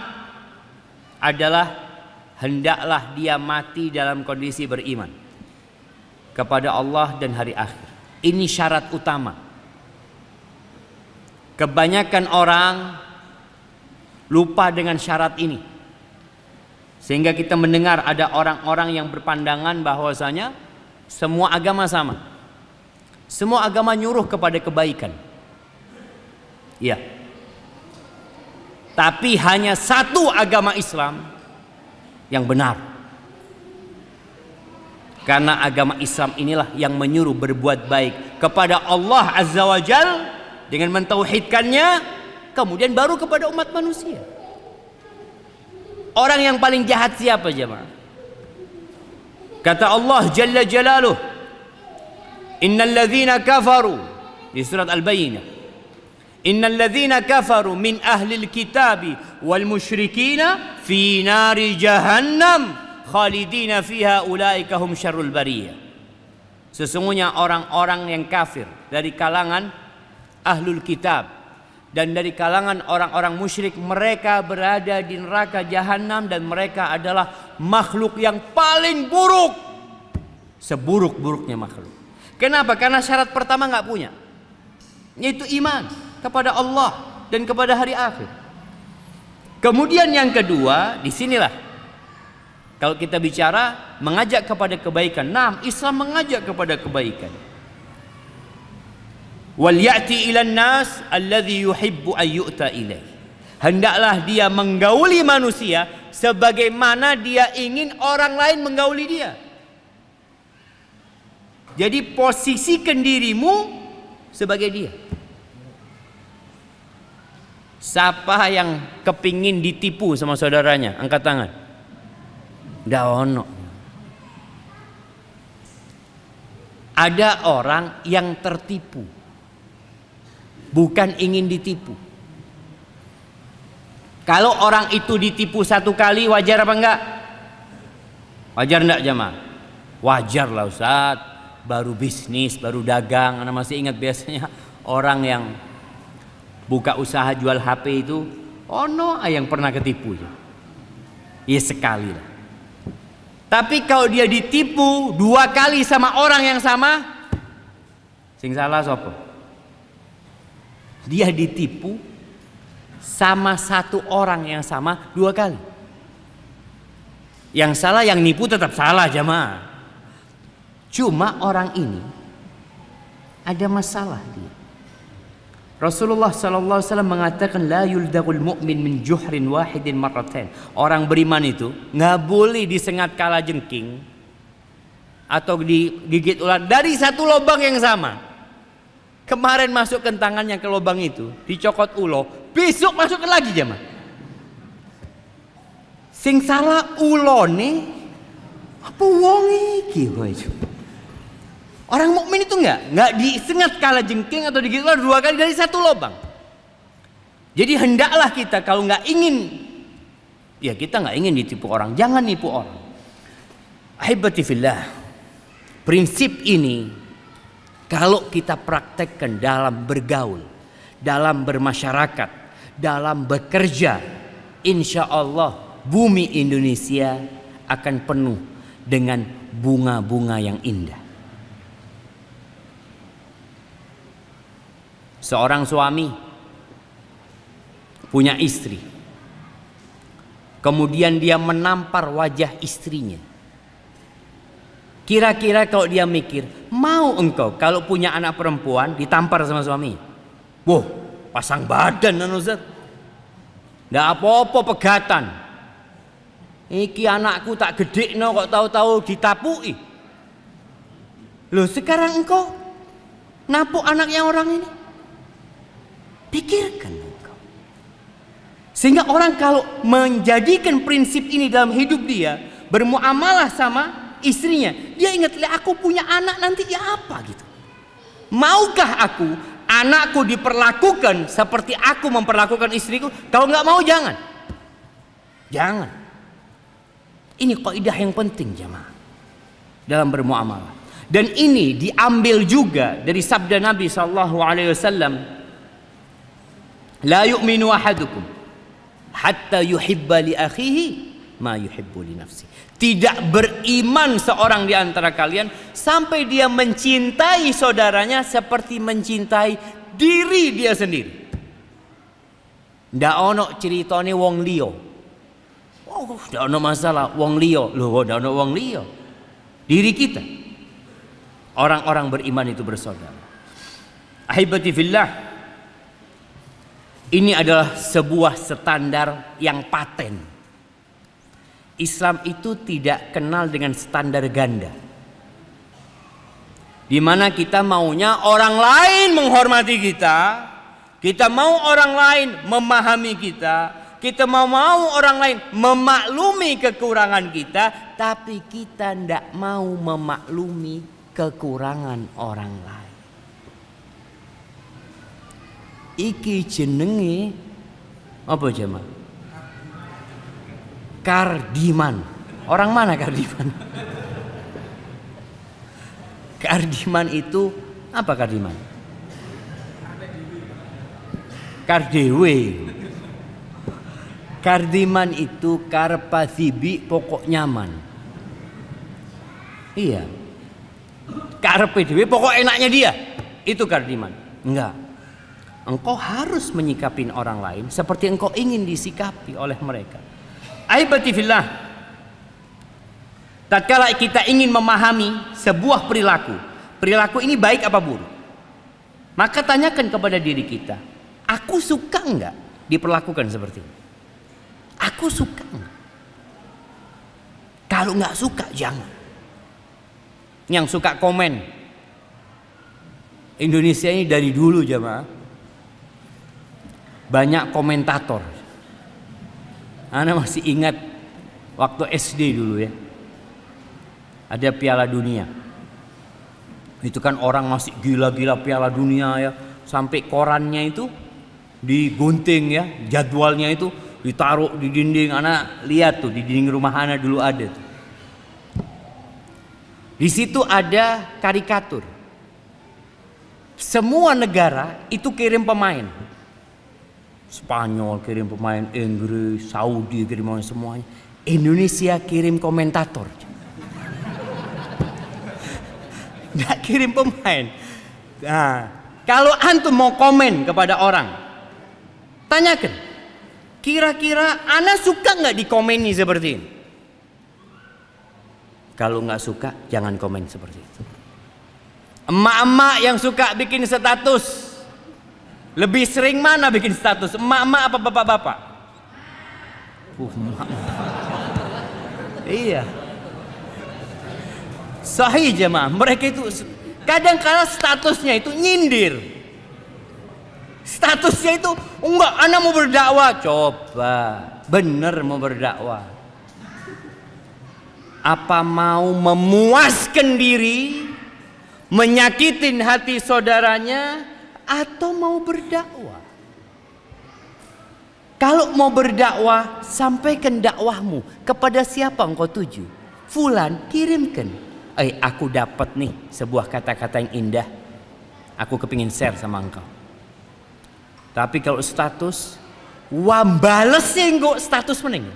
adalah hendaklah dia mati dalam kondisi beriman kepada Allah dan hari akhir. Ini syarat utama. Kebanyakan orang lupa dengan syarat ini, sehingga kita mendengar ada orang-orang yang berpandangan bahwasanya semua agama sama. Semua agama nyuruh kepada kebaikan. Ya. Tapi hanya satu agama Islam yang benar. Karena agama Islam inilah yang menyuruh berbuat baik kepada Allah Azza wa Jal dengan mentauhidkannya, kemudian baru kepada umat manusia. Orang yang paling jahat siapa jemaah? Kata Allah Jalla Jalaluh, Innal ladzina kafaru, di surat Al-Bayyinah, Innal ladzina kafaru min ahlil kitabi wal musyrikina fi nari jahannam khalidina fiha ulaika hum syarrul bariyah. Sesungguhnya orang-orang yang kafir dari kalangan ahlul kitab dan dari kalangan orang-orang musyrik, mereka berada di neraka jahannam dan mereka adalah makhluk yang paling buruk, seburuk-buruknya makhluk. Kenapa? Karena syarat pertama nggak punya, yaitu iman kepada Allah dan kepada hari akhir. Kemudian yang kedua, disinilah kalau kita bicara mengajak kepada kebaikan. Nah, Islam mengajak kepada kebaikan. Wal ya'ti ilan nas alladhi yuhibbu an yu'ta ilaih. Hendaklah dia menggauli manusia sebagaimana dia ingin orang lain menggauli dia. Jadi posisikan dirimu sebagai dia. Siapa yang kepingin ditipu sama saudaranya? Angkat tangan. Nggak ono. Ada orang yang tertipu, bukan ingin ditipu. Kalau orang itu ditipu satu kali, wajar apa enggak? Wajar enggak jemaah? Wajar lah Ustaz. Baru bisnis, baru dagang. Anda masih ingat biasanya orang yang buka usaha jual HP itu, ono yang pernah ketipu ya. Iya sekali lah. Tapi kalau dia ditipu 2 kali sama orang yang sama, sing salah sopo? Dia ditipu sama satu orang yang sama 2 kali. Yang salah yang nipu tetap salah jemaah. Cuma orang ini ada masalah dia. Rasulullah sallallahu alaihi wasallam mengatakan la yuldagul mu'min min juhrin wahidin marratain. Orang beriman itu nggak boleh disengat kala jengking atau digigit ular dari satu lubang yang sama. Kemarin masukkan tangannya ke lubang itu, dicokot ulo, besok masukkan lagi jemaah. Sing salah ulone apa wong iki kowe? Orang mukmin itu enggak disengat kala jengking atau digigit ular 2 kali dari satu lubang. Jadi hendaklah kita kalau nggak ingin, ya kita nggak ingin ditipu orang, jangan nipu orang. Ahibati fillah, prinsip ini kalau kita praktekkan dalam bergaul, dalam bermasyarakat, dalam bekerja, insya Allah bumi Indonesia akan penuh dengan bunga-bunga yang indah. Seorang suami punya istri, kemudian dia menampar wajah istrinya. Kira-kira kalau dia mikir, mau engkau kalau punya anak perempuan ditampar sama suami? Wah, pasang badan Ustaz. Nggak apa-apa pegatan. Iki anakku tak gede no kok tahu-tahu ditapui. Loh, sekarang engkau napuk anaknya orang ini? Pikirkan engkau. Sehingga orang kalau menjadikan prinsip ini dalam hidup dia, bermuamalah sama istrinya, dia ingat, aku punya anak nanti ya apa gitu. Maukah aku anakku diperlakukan seperti aku memperlakukan istriku? Kalau nggak mau jangan. Jangan. Ini kaidah yang penting jemaah dalam bermuamalah. Dan ini diambil juga dari sabda Nabi SAW. La yu'minu ahadukum hatta yuhibba li akhihi ma yuhibbu li nafsi. Tidak beriman seorang di antara kalian sampai dia mencintai saudaranya seperti mencintai diri dia sendiri. Ndak ono ceritane wong liya. Oh, ndak ono masalah wong liya. Loh, ndak ono wong liya. Diri kita. Orang-orang beriman itu bersaudara. Ahibati fillah, ini adalah sebuah standar yang paten. Islam itu tidak kenal dengan standar ganda, di mana kita maunya orang lain menghormati kita, kita mau orang lain memahami kita mau orang lain memaklumi kekurangan kita, tapi kita tidak mau memaklumi kekurangan orang lain. Iki jenenge apa jemaah? Kardiman. Orang mana Kardiman? Kardiman itu apa Kardiman? Kardewe. Kardiman itu karpathibi pokok nyaman. Iya. Karepe dhewe pokok enaknya dia. Itu kardiman. Enggak. Engkau harus menyikapin orang lain seperti engkau ingin disikapi oleh mereka. Aibati fillah, tatkala kita ingin memahami sebuah perilaku ini baik apa buruk, maka tanyakan kepada diri kita, aku suka enggak diperlakukan seperti ini? Aku suka enggak? Kalau enggak suka jangan. Yang suka komen, Indonesia ini dari dulu jemaah banyak komentator. Ana masih ingat waktu SD dulu ya, ada Piala Dunia. Itu kan orang masih gila-gila Piala Dunia ya, sampai korannya itu digunting ya, jadwalnya itu ditaruh di dinding. Ana lihat tuh di dinding rumah Ana dulu ada tuh. Di situ ada karikatur. Semua negara itu kirim pemain. Spanyol kirim pemain, Inggris, Saudi kirim pemain, semuanya. Indonesia kirim komentator. Nggak kirim pemain. Nah, kalau antum mau komen kepada orang, tanyakan, kira-kira ana suka nggak dikomeni seperti ini? Kalau nggak suka, jangan komen seperti itu. Emak-emak yang suka bikin status, lebih sering mana bikin status? Emak-emak apa bapak-bapak? Emak. Iya. Sahih jemaah, mereka itu kadang-kadang statusnya itu nyindir. Statusnya itu enggak, anak mau berdakwah. Coba, bener mau berdakwah. Apa mau memuaskan diri, menyakitin hati saudaranya, atau mau berdakwah? Kalau mau berdakwah, sampaikan dakwahmu kepada siapa engkau tuju. Fulan, kirimkan. Aku dapat nih sebuah kata-kata yang indah. Aku kepingin share sama engkau. Tapi kalau status, bales engkau status meneng.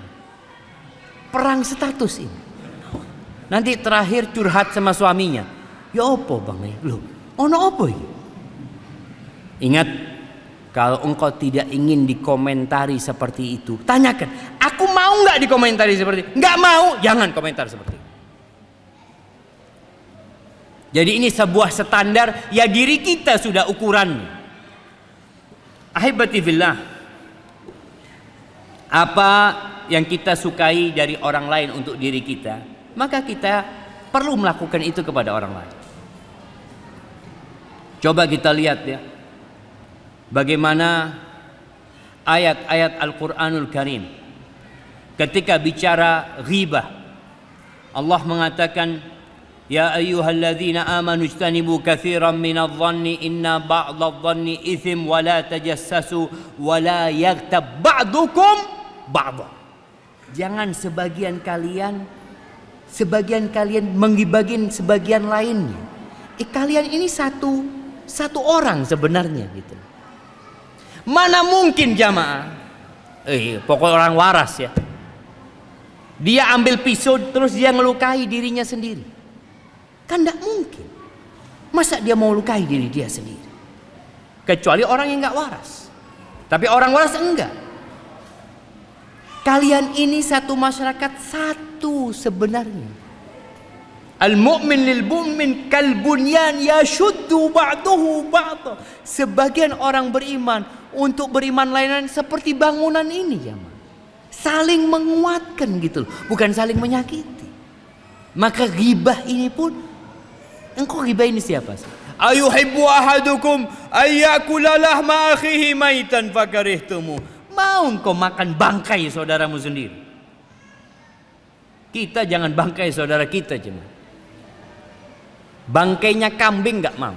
Perang status ini. Nanti terakhir curhat sama suaminya. Ya apa bang? Loh, ono apa ini? Ingat, kalau engkau tidak ingin dikomentari seperti itu, tanyakan, aku mau nggak dikomentari seperti itu? Nggak mau, jangan komentar seperti itu. Jadi ini sebuah standar, ya diri kita sudah ukurannya. Ahibati fillah, apa yang kita sukai dari orang lain untuk diri kita, maka kita perlu melakukan itu kepada orang lain. Coba kita lihat ya, bagaimana ayat-ayat Al-Quranul Karim ketika bicara ghibah. Allah mengatakan, Ya ayyuhalladzina amanu ijtanibu katsiran minadh-dhanni inna ba'dadh-dhanni itsm wa la tajassasu wa la yaghtab ba'dukum ba'dha. Jangan sebagian kalian menggibagin sebagian lainnya. Kalian ini satu orang sebenarnya gitu. Mana mungkin jamaah? Pokok orang waras ya. Dia ambil pisau terus dia ngelukai dirinya sendiri. Kan tidak mungkin. Masa dia mau lukai diri dia sendiri? Kecuali orang yang nggak waras. Tapi orang waras enggak. Kalian ini satu masyarakat, satu sebenarnya. Al-mu'min lil mu'min kal bunyan yashuddu ba'dahu ba'dha. Sebagian orang beriman untuk beriman lain seperti bangunan ini ya. Saling menguatkan gitu loh, bukan saling menyakiti. Maka ghibah ini pun, engkau ghibah ini siapa sih? Ayuhibbu ahadukum ayyakula lahma akhihi maitan fakarihtumu. Mau engkau makan bangkai saudaramu sendiri? Kita jangan bangkai saudara kita cuma. Bangkainya kambing enggak mau.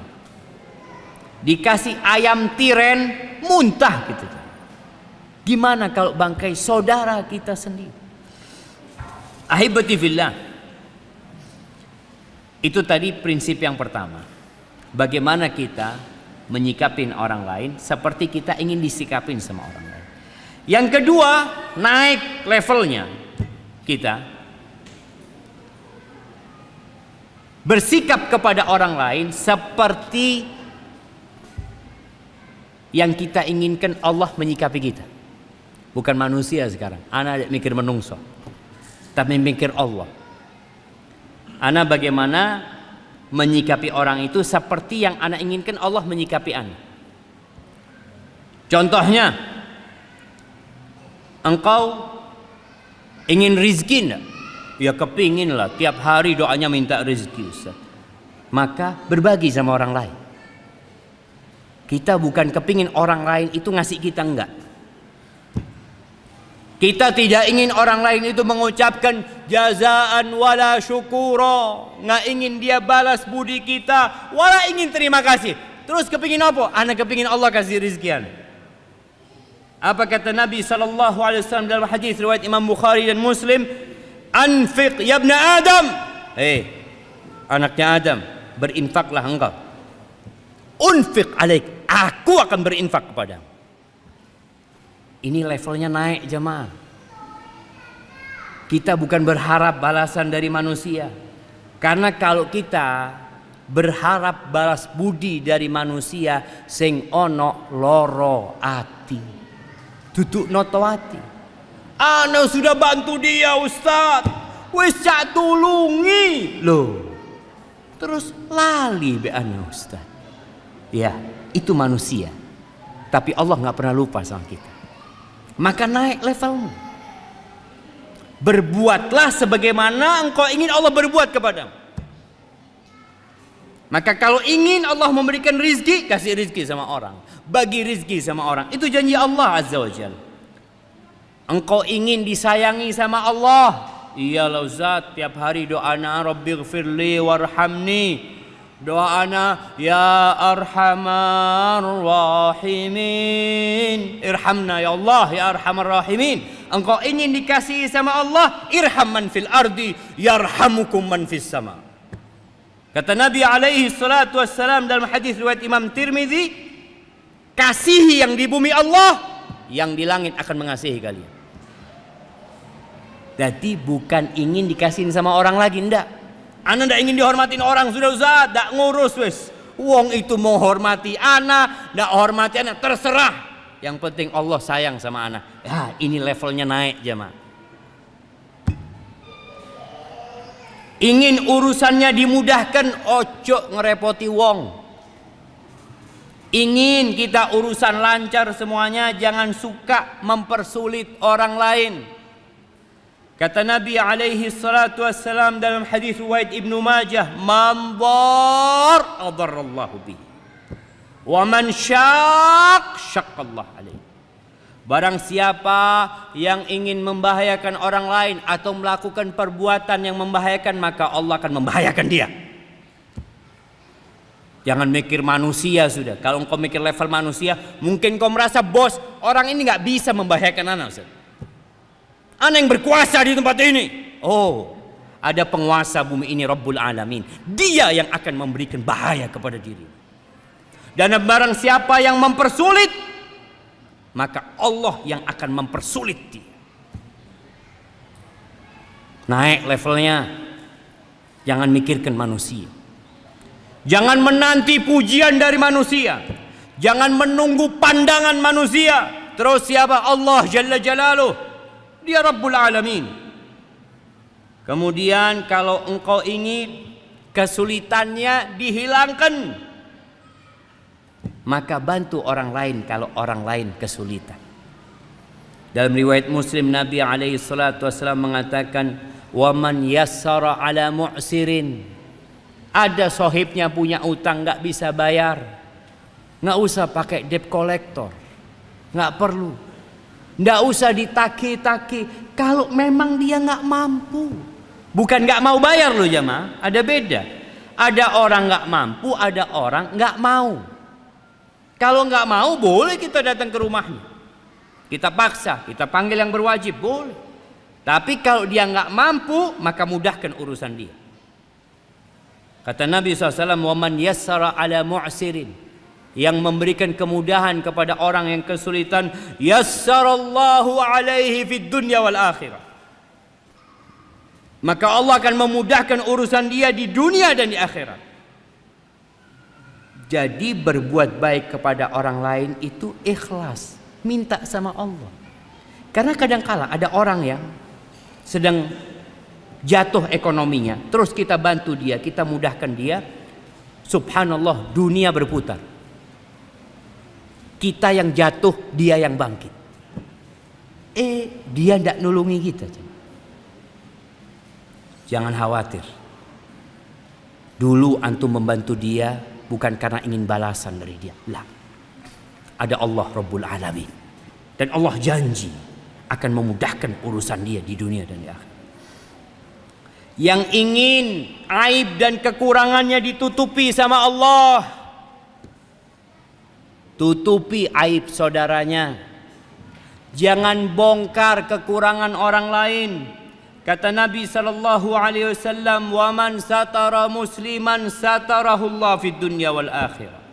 Dikasih ayam tiren muntah gitu. Gimana kalau bangkai saudara kita sendiri? Ahibati fillah. Itu tadi prinsip yang pertama. Bagaimana kita menyikapin orang lain seperti kita ingin disikapin sama orang lain. Yang kedua, naik levelnya. Kita bersikap kepada orang lain seperti yang kita inginkan Allah menyikapi kita. Bukan manusia sekarang. Anak mikir menungso, tapi mikir Allah. Ana bagaimana menyikapi orang itu seperti yang ana inginkan Allah menyikapi ana. Contohnya, engkau ingin rizki enggak? Ya kepingin lah, tiap hari doanya minta rizki Ustaz. Maka berbagi sama orang lain. Kita bukan kepingin orang lain itu ngasih kita, enggak. Kita tidak ingin orang lain itu mengucapkan jazaan wala syukura, nggak ingin dia balas budi kita, wala ingin terima kasih. Terus kepingin apa? Anak kepingin Allah kasih rizkian. Apa kata Nabi SAW dalam hadis riwayat Imam Bukhari dan Muslim? Anfiq ya ibn Adam. Anaknya Adam, berinfaklah engkau. Unfiq alaik, aku akan berinfak kepadamu. Ini levelnya naik jemaah. Kita bukan berharap balasan dari manusia. Karena kalau kita berharap balas budi dari manusia, sing ono loro ati, duduk noto ati. Ana sudah bantu dia Ustaz, wis cak tulungi loh. Terus lali be ana Ustaz. Ya, itu manusia. Tapi Allah nggak pernah lupa sama kita. Maka naik levelmu. Berbuatlah sebagaimana engkau ingin Allah berbuat kepadamu. Maka kalau ingin Allah memberikan rizki, kasih rizki sama orang, bagi rizki sama orang. Itu janji Allah Azza wa Jalla. Engkau ingin disayangi sama Allah, iyalah Ustaz, tiap hari doana Rabbighfirli warhamni, doana ya arhamar rahimin, irhamna ya Allah ya arhamar rahimin. Engkau ingin dikasihi sama Allah, irham man fil ardi yarhamukum man fis sama. Kata Nabi alaihi salatu wassalam dalam hadis riwayat Imam Tirmidzi, kasihi yang di bumi Allah, yang di langit akan mengasihi kalian. Jadi bukan ingin dikasihin sama orang lagi, ndak. Ana ndak ingin dihormatin orang, sudah Ustaz, ndak ngurus wes. Wong itu mau hormati ana, ndak hormati ana, terserah. Yang penting Allah sayang sama ana. Ya, ini levelnya naik jemaah. Ingin urusannya dimudahkan, ojo ngerepoti wong. Ingin kita urusan lancar semuanya, jangan suka mempersulit orang lain. Kata Nabi alaihi salatu wassalam dalam hadis riwayat Ibnu Majah, "Man dhar adarrallahu bihi, wa man syaqallahu alaihi." Barang siapa yang ingin membahayakan orang lain atau melakukan perbuatan yang membahayakan, maka Allah akan membahayakan dia. Jangan mikir manusia sudah. Kalau engkau mikir level manusia, mungkin kau merasa bos, orang ini nggak bisa membahayakan anak. Anak yang berkuasa di tempat ini. Oh, ada penguasa bumi ini, Rabbul Alamin. Dia yang akan memberikan bahaya kepada diri. Dan barang siapa yang mempersulit, maka Allah yang akan mempersulit dia. Naik levelnya. Jangan mikirkan manusia. Jangan menanti pujian dari manusia. Jangan menunggu pandangan manusia. Terus siapa? Allah Jalla Jalaluh. Dia Rabbul Alamin. Kemudian kalau engkau ingin kesulitannya dihilangkan, maka bantu orang lain kalau orang lain kesulitan. Dalam riwayat Muslim, Nabi alaihi salatu wasallam mengatakan, "Wa man yassara ala mu'sirin." Ada sohibnya punya utang nggak bisa bayar, nggak usah pakai debt collector, nggak perlu, nggak usah ditagi-tagi. Kalau memang dia nggak mampu, bukan nggak mau bayar loh jemaah, ada beda. Ada orang nggak mampu, ada orang nggak mau. Kalau nggak mau, boleh kita datang ke rumahnya, kita paksa, kita panggil yang berwajib, boleh. Tapi kalau dia nggak mampu, maka mudahkan urusan dia. Kata Nabi SAW, "Waman yassara ala mu'sirin." Yang memberikan kemudahan kepada orang yang kesulitan, yassarallahu alaihi fid dunya wal akhirah. Maka Allah akan memudahkan urusan dia di dunia dan di akhirat. Jadi berbuat baik kepada orang lain itu ikhlas, minta sama Allah. Karena kadang-kala ada orang yang sedang jatuh ekonominya, terus kita bantu dia, kita mudahkan dia, subhanallah, dunia berputar. Kita yang jatuh, dia yang bangkit. Dia tidak nulungi kita. Jangan khawatir. Dulu antum membantu dia bukan karena ingin balasan dari dia. Lah. Ada Allah Rabbul Alamin. Dan Allah janji akan memudahkan urusan dia di dunia dan di akhirat. Yang ingin aib dan kekurangannya ditutupi sama Allah, tutupi aib saudaranya. Jangan bongkar kekurangan orang lain. Kata Nabi sallallahu alaihi wasallam, "Wa man satara musliman satarahullah fid dunya wal akhirah."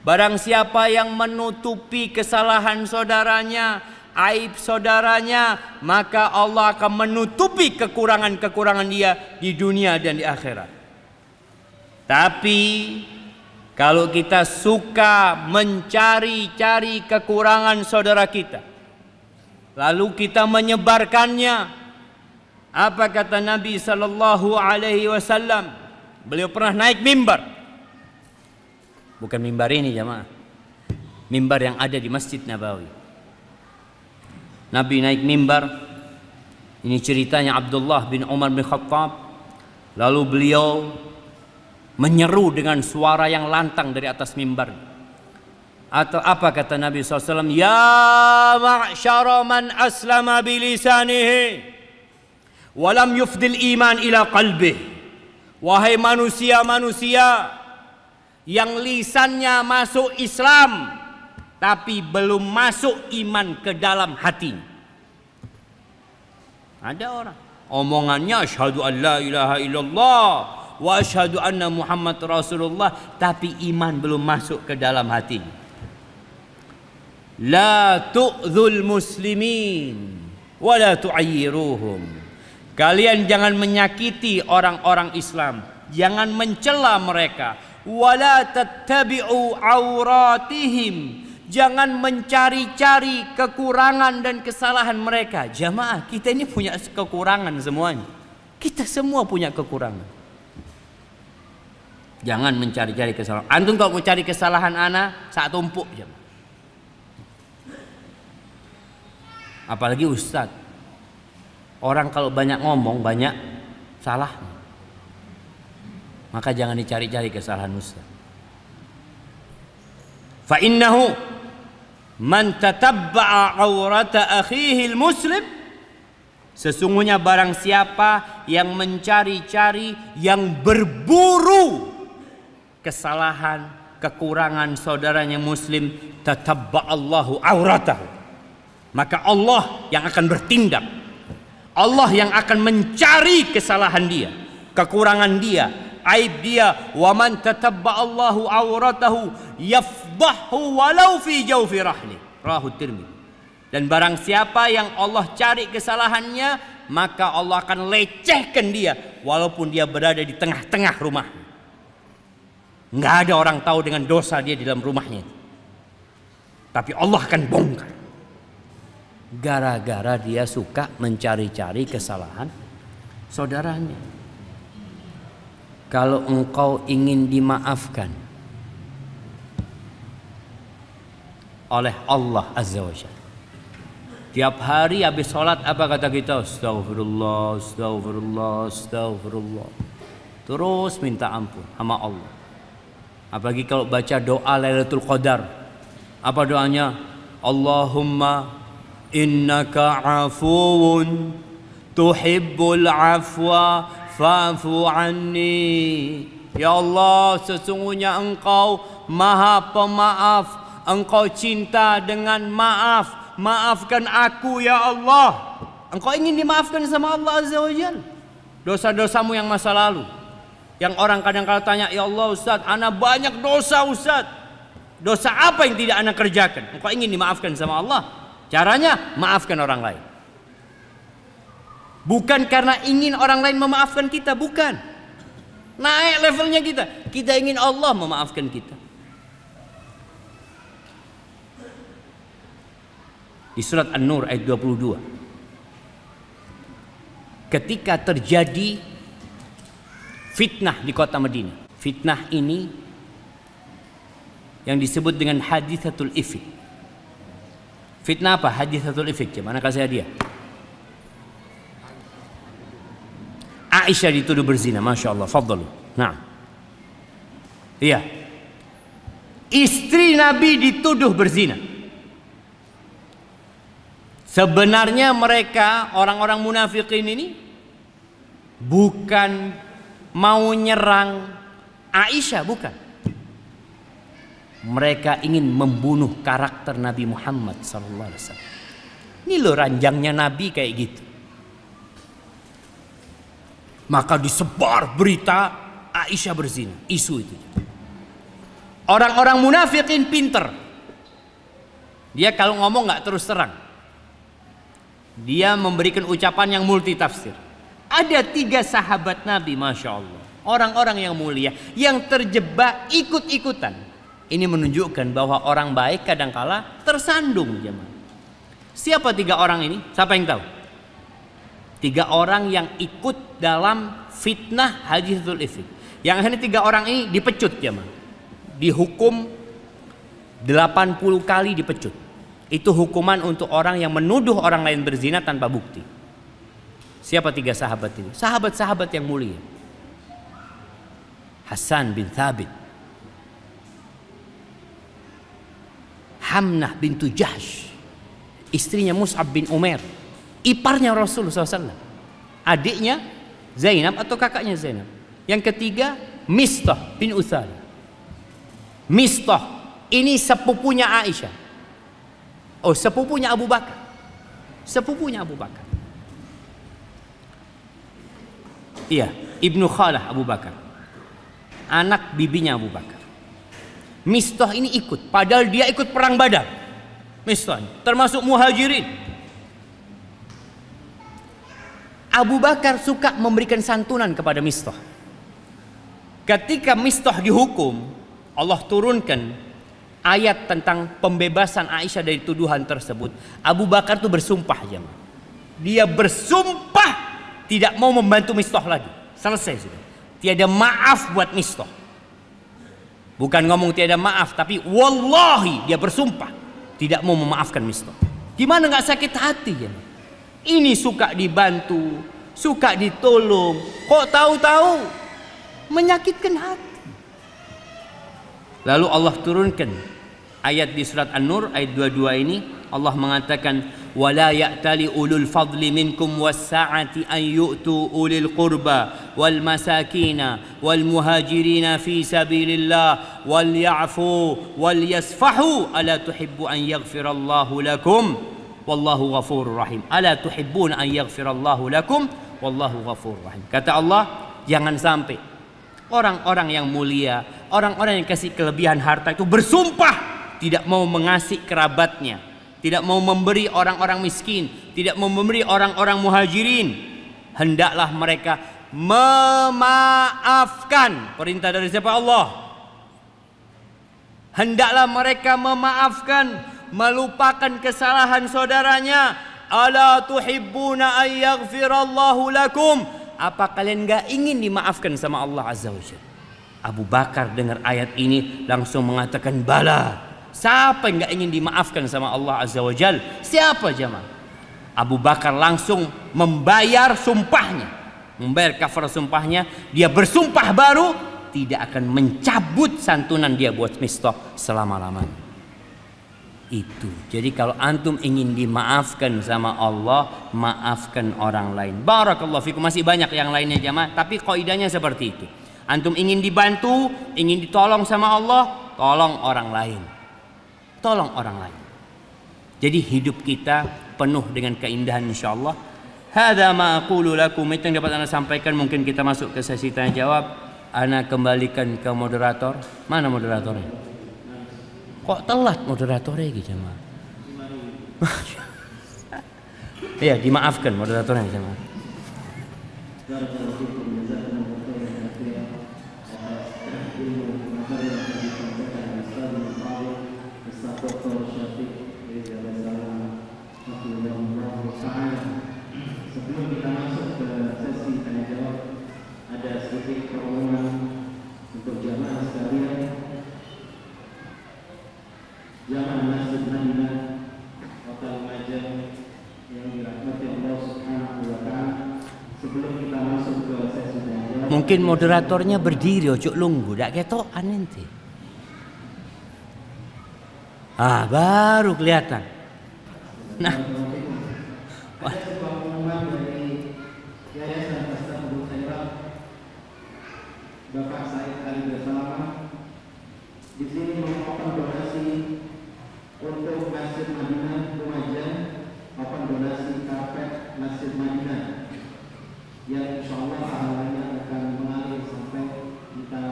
Barang siapa yang menutupi kesalahan saudaranya, aib saudaranya, maka Allah akan menutupi kekurangan-kekurangan dia di dunia dan di akhirat. Tapi kalau kita suka mencari-cari kekurangan saudara kita, lalu kita menyebarkannya, apa kata Nabi sallallahu alaihi wasallam? Beliau pernah naik mimbar. Bukan mimbar ini jemaah, mimbar yang ada di Masjid Nabawi. Nabi naik mimbar. Ini ceritanya Abdullah bin Umar bin Khattab. Lalu beliau menyeru dengan suara yang lantang dari atas mimbar. Atau apa kata Nabi SAW? Ya ma'syara man aslama bilisanihi walam yufdil iman ila qalbih. Wahai manusia-manusia yang lisannya masuk Islam tapi belum masuk iman ke dalam hati. Ada orang omongannya asyhadu an la ilaha illallah wa asyhadu anna Muhammad Rasulullah, tapi iman belum masuk ke dalam hati. La tu'dzul muslimin wa la tu'ayyiruhum. Kalian jangan menyakiti orang-orang Islam, jangan mencela mereka. Wa la tattabi'u auratihim. Jangan mencari-cari kekurangan dan kesalahan mereka. Jamaah, kita ini punya kekurangan semuanya. Kita semua punya kekurangan. Jangan mencari-cari kesalahan. Antum kalau mau cari kesalahan ana, saat tumpuk jamaah. Apalagi ustaz. Orang kalau banyak ngomong, banyak salah. Maka jangan dicari-cari kesalahan ustaz. Fa innahu man tatabba'a aurata akhihi muslim, sesungguhnya barang siapa yang mencari-cari, yang berburu kesalahan, kekurangan saudaranya muslim, tatabba'allahu auratahu, maka Allah yang akan bertindak. Allah yang akan mencari kesalahan dia, kekurangan dia, aib dia. Wa man tatabba'allahu auratahu yafdahu walau fi jawfi rahli. Rahu Tirmidzi. Dan barang siapa yang Allah cari kesalahannya, maka Allah akan lecehkan dia walaupun dia berada di tengah-tengah rumah. Nggak ada orang tahu dengan dosa dia di dalam rumahnya, tapi Allah akan bongkar. Gara-gara dia suka mencari-cari kesalahan saudaranya. Kalau engkau ingin dimaafkan oleh Allah Azza wa Jalla, tiap hari habis sholat apa kata kita? Astaghfirullah, astaghfirullah, astaghfirullah. Terus minta ampun sama Allah. Apalagi kalau baca doa Lailatul Qadar, apa doanya? Allahumma innaka afuwun tuhibbul afwa fa'fu anni. Ya Allah, sesungguhnya engkau maha pemaaf, engkau cinta dengan maaf, maafkan aku ya Allah. Engkau ingin dimaafkan sama Allah Azza wa Jalla dosa-dosamu yang masa lalu, yang orang kadang-kadang tanya, ya Allah Ustaz, ana banyak dosa Ustaz, dosa apa yang tidak ana kerjakan? Engkau ingin dimaafkan sama Allah. Caranya maafkan orang lain. Bukan karena ingin orang lain memaafkan kita, bukan. Naik levelnya kita. Kita ingin Allah memaafkan kita. Di surat An-Nur ayat 22. Ketika terjadi fitnah di kota Madinah. Fitnah ini yang disebut dengan hadithatul ifk. Fitnah apa? Hadithatul ifk. Mana kasih hadiah? Aisyah dituduh berzina, masya Allah. Fadhalu. Nah, iya. Istri Nabi dituduh berzina. Sebenarnya mereka orang-orang munafikin ini bukan mau nyerang Aisyah, bukan. Mereka ingin membunuh karakter Nabi Muhammad SAW. Ini loh ranjangnya Nabi kayak gitu. Maka disebar berita Aisyah berzina, isu itu. Orang-orang munafikin pinter. Dia kalau ngomong nggak terus terang. Dia memberikan ucapan yang multi tafsir. Ada 3 sahabat Nabi, masya Allah, orang-orang yang mulia, yang terjebak ikut-ikutan. Ini menunjukkan bahwa orang baik kadangkala tersandung jemaah. Siapa 3 orang ini? Siapa yang tahu? 3 orang yang ikut dalam fitnah hadithatul ifk. Yang ini 3 orang ini dipecut jemaah. Dihukum 80 kali dipecut. Itu hukuman untuk orang yang menuduh orang lain berzina tanpa bukti. Siapa 3 sahabat ini? Sahabat-sahabat yang mulia. Hasan bin Thabit, Hamnah bintu Jahsh, istrinya Mus'ab bin Umair, iparnya Rasulullah SAW, adiknya Zainab atau kakaknya Zainab. Yang ketiga Mistah bin Uthal. Mistah ini sepupunya Aisyah. Oh, sepupunya Abu Bakar. Sepupunya Abu Bakar. Iya, Ibnu Khalah Abu Bakar. Anak bibinya Abu Bakar. Mistah ini ikut, padahal dia ikut perang Badar. Mistah termasuk muhajirin. Abu Bakar suka memberikan santunan kepada Mistah. Ketika Mistah dihukum, Allah turunkan ayat tentang pembebasan Aisyah dari tuduhan tersebut. Abu Bakar tuh bersumpah, jemaah. Dia bersumpah tidak mau membantu Mistah lagi. Selesai sudah. Tiada maaf buat Mistah. Bukan ngomong tiada maaf, tapi wallahi dia bersumpah tidak mau memaafkan Mistah. Gimana nggak sakit hati ya? Ini suka dibantu, suka ditolong, kok tahu-tahu menyakitkan hati. Lalu Allah turunkan ayat di surat An-Nur ayat 22 ini. Allah mengatakan wala ya'tali ulul fadli minkum was-sa'ati an yu'tu ulil qurba wal masakina wal muhajirina fi sabilillah wal ya'fu wal yasfahu ala tuhibbu an yaghfirallahu lakum wallahu ghafurur rahim. Ala tuhibbuna an yaghfirallahu lakum wallahu ghafurur rahim. Kata Allah, jangan sampai orang-orang yang mulia, orang-orang yang kasih kelebihan harta itu bersumpah tidak mau mengasihi kerabatnya, tidak mau memberi orang-orang miskin, tidak mau memberi orang-orang muhajirin. Hendaklah mereka memaafkan. Perintah dari siapa? Allah. Hendaklah mereka memaafkan, melupakan kesalahan saudaranya. Ala tuhibbuna an yaghfirallahu lakum. Apa kalian gak ingin dimaafkan sama Allah Azza wa Jalla? Abu Bakar dengar ayat ini langsung mengatakan bala. Siapa yang gak ingin dimaafkan sama Allah Azza wa Jalla? Siapa jemaah? Abu Bakar langsung membayar sumpahnya, membayar kafar sumpahnya. Dia bersumpah baru tidak akan mencabut santunan dia buat Mistah selama-lamanya. Itu. Jadi kalau antum ingin dimaafkan sama Allah, maafkan orang lain. Barakallahu fikum. Masih banyak yang lainnya jemaah, tapi kaidahnya seperti itu. Antum ingin dibantu, ingin ditolong sama Allah, tolong orang lain. Tolong orang lain. Jadi hidup kita penuh dengan keindahan insyaallah. Hadza ma aqulu lakum. Itu yang dapat Anda sampaikan. Mungkin kita masuk ke sesi tanya jawab. Ana kembalikan ke moderator. Mana moderatornya? Kok telat moderatornya gitu jemaah? Iya, dimaafkan moderatornya jemaah. Sebelum kita masuk ke sesi tanya jawab, ada sedikit pengumuman untuk jamaah sekalian. Jamaah Masjid Madinah Hotel Majah yang dirahmati Allah Subhanahu wa Ta'ala, sebelum kita masuk ke sesi tanya jawab, mungkin moderatornya berdiri, ojo lunggu, dak ketokan ente. Ah, baru kelihatan. Nah, ada sebuah pengumuman dari Yayasan Tasawuf Khairat Bapak Said Ali Bersalama. Di sini merupakan donasi untuk Masjid Madinah Lumajang, maupun donasi karpet Masjid Madinah yang insyaallah pahalanya akan mengalir sampai kita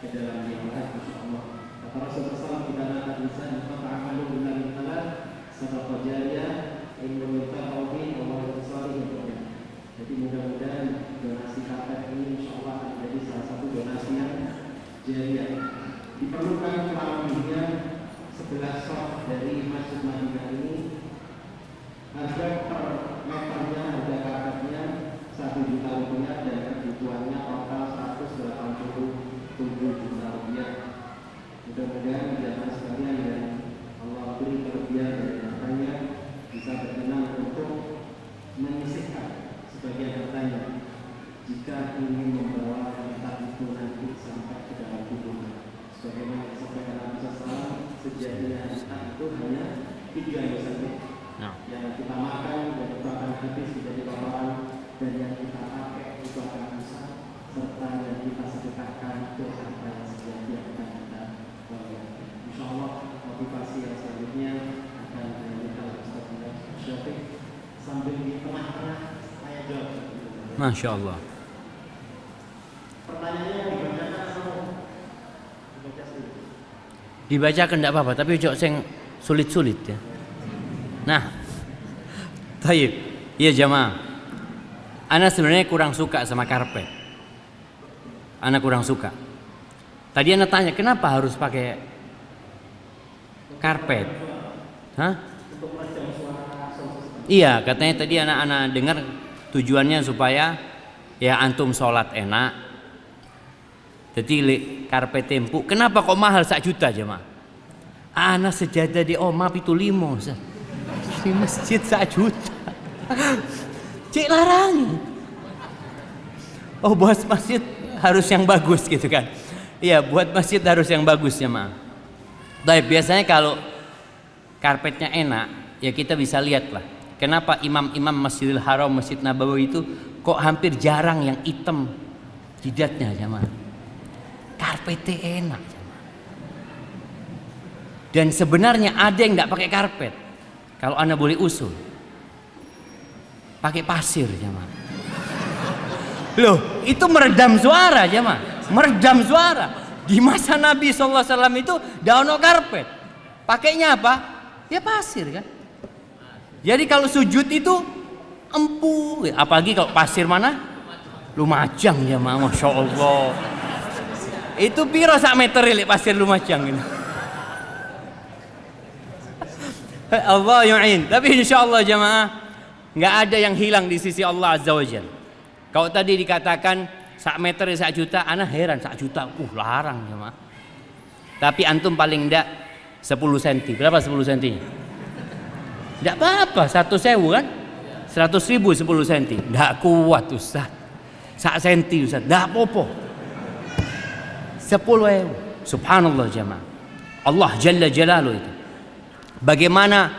ke dalam yang lain insyaallah. Kata Rasulullah SAW, "Kita akan bisa ta'amalu billahi ta'ala sadaqah jariyah ini. Nah. Yang kita makan dan itu akan habis menjadi kotoran, dan yang kita pakai itu akan rusak, serta yang kita sedekahkan itu apa yang sedia akan kita keluarkan. Insya Allah motivasi yang selanjutnya akan dilanjutkan oleh Ustaz Syafiq sambil di tengah-tengah saya jawab. Masya Allah. Pertanyaannya dibacakan atau dibaca sendiri? Dibacakan tidak apa-apa, tapi cok sing sulit-sulit ya. Nah, taib, ya jamaah. Ana sebenarnya kurang suka sama karpet. Ana kurang suka. Tadi ana tanya kenapa harus pakai karpet? Hah? Iya, katanya tadi anak-anak dengar tujuannya supaya ya antum sholat enak. Jadi karpet tempuk. Kenapa kok mahal 1 juta jemaah? Ana sejadah di omah itu 5 di masjid 1 juta. Cik larangi. Oh buat masjid harus yang bagus gitu kan? Iya buat masjid harus yang bagus jemaah. Tapi biasanya kalau karpetnya enak ya kita bisa lihat lah. Kenapa imam-imam Masjidil Haram, Masjid Nabawi itu kok hampir jarang yang hitam jidatnya jemaah? Karpetnya enak. Dan sebenarnya ada yang tidak pakai karpet. Kalau Anda boleh usul, pakai pasir jemaah. Loh, itu meredam suara jemaah. Meredam suara. Di masa Nabi SAW itu tidak ada karpet. Pakainya apa? Ya pasir kan. Jadi kalau sujud itu empu. Apalagi kalau pasir mana? Lumajang jemaah, Masya Allah. Itu piro sak meter lek pasir Lumajang ini. Allah yu'in. Tapi insyaallah jamaah enggak ada yang hilang di sisi Allah Azza wa Jalla. Kalau tadi dikatakan sak meter 1 juta, ana heran 1 juta. Larang jamaah. Tapi antum paling enggak 10 cm. Berapa 10 cm? Enggak apa-apa, 1.000 kan? 100.000 10 cm. Enggak kuat Ustaz. 1 cm Ustaz. Enggak apa-apa. 10.000. Subhanallah jamaah. Allah Jalla Jalaluhu itu bagaimana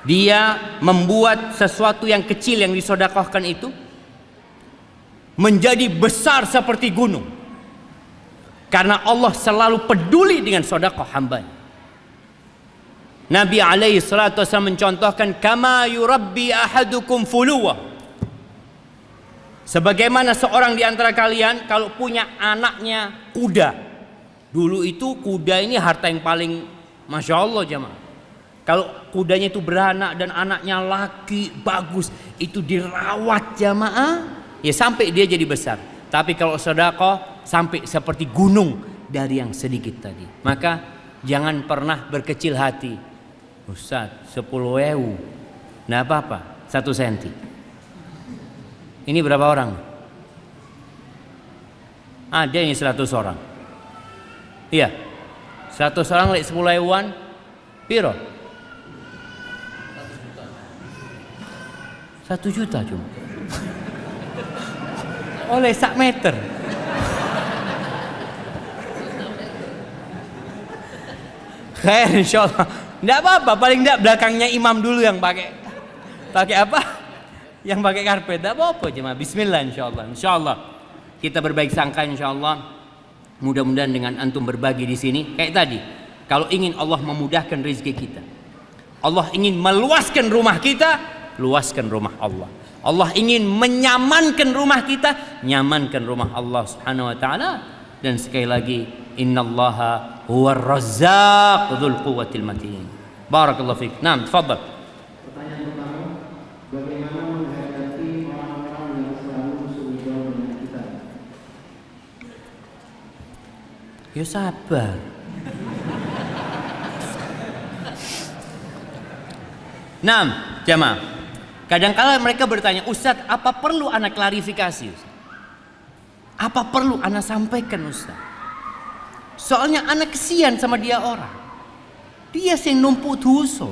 dia membuat sesuatu yang kecil yang disedekahkan itu menjadi besar seperti gunung. Karena Allah selalu peduli dengan sedekah hambanya. Nabi alaihi salatu wasallam mencontohkan kama yurabbi ahadukum fuluwa. Sebagaimana seorang di antara kalian kalau punya anaknya kuda. Dulu itu kuda ini harta yang paling Masya Allah jemaah. Kalau kudanya itu beranak dan anaknya laki bagus, itu dirawat jemaah, ya sampai dia jadi besar. Tapi kalau sedekah sampai seperti gunung dari yang sedikit tadi. Maka jangan pernah berkecil hati. Ustaz 10.000 nggak apa-apa, 1 senti. Ini berapa orang? Ada yang 100 orang. Iya, 100 orang lek 10.000-an piro? 1 juta cuma. Oleh 1 meter. Khair insyaallah. Enggak apa-apa, paling enggak belakangnya imam dulu yang pakai apa? Yang pakai karpet. Enggak apa-apa cuma bismillah insyaallah. Insyaallah kita berbaik sangka insyaallah. Mudah-mudahan dengan antum berbagi di sini kayak tadi, kalau ingin Allah memudahkan rezeki kita, Allah ingin meluaskan rumah kita, luaskan rumah Allah. Allah ingin menyamankan rumah kita, nyamankan rumah Allah Subhanahu wa taala. Dan sekali lagi, innallaha huwar razzaq dzul quwwatil matin. Barakallahu fiik. Naam, tafadhal. Pertanyaan pertama, bagaimana menghadapi orang-orang yang selalu suudzon dengan kita? Ya sabar. Naam, jamaah. Kadang-kala mereka bertanya, Ustaz, apa perlu anak klarifikasi? Ustaz? Apa perlu anak sampaikan, Ustaz? Soalnya anak kesian sama dia orang. Dia yang numpuk dosa.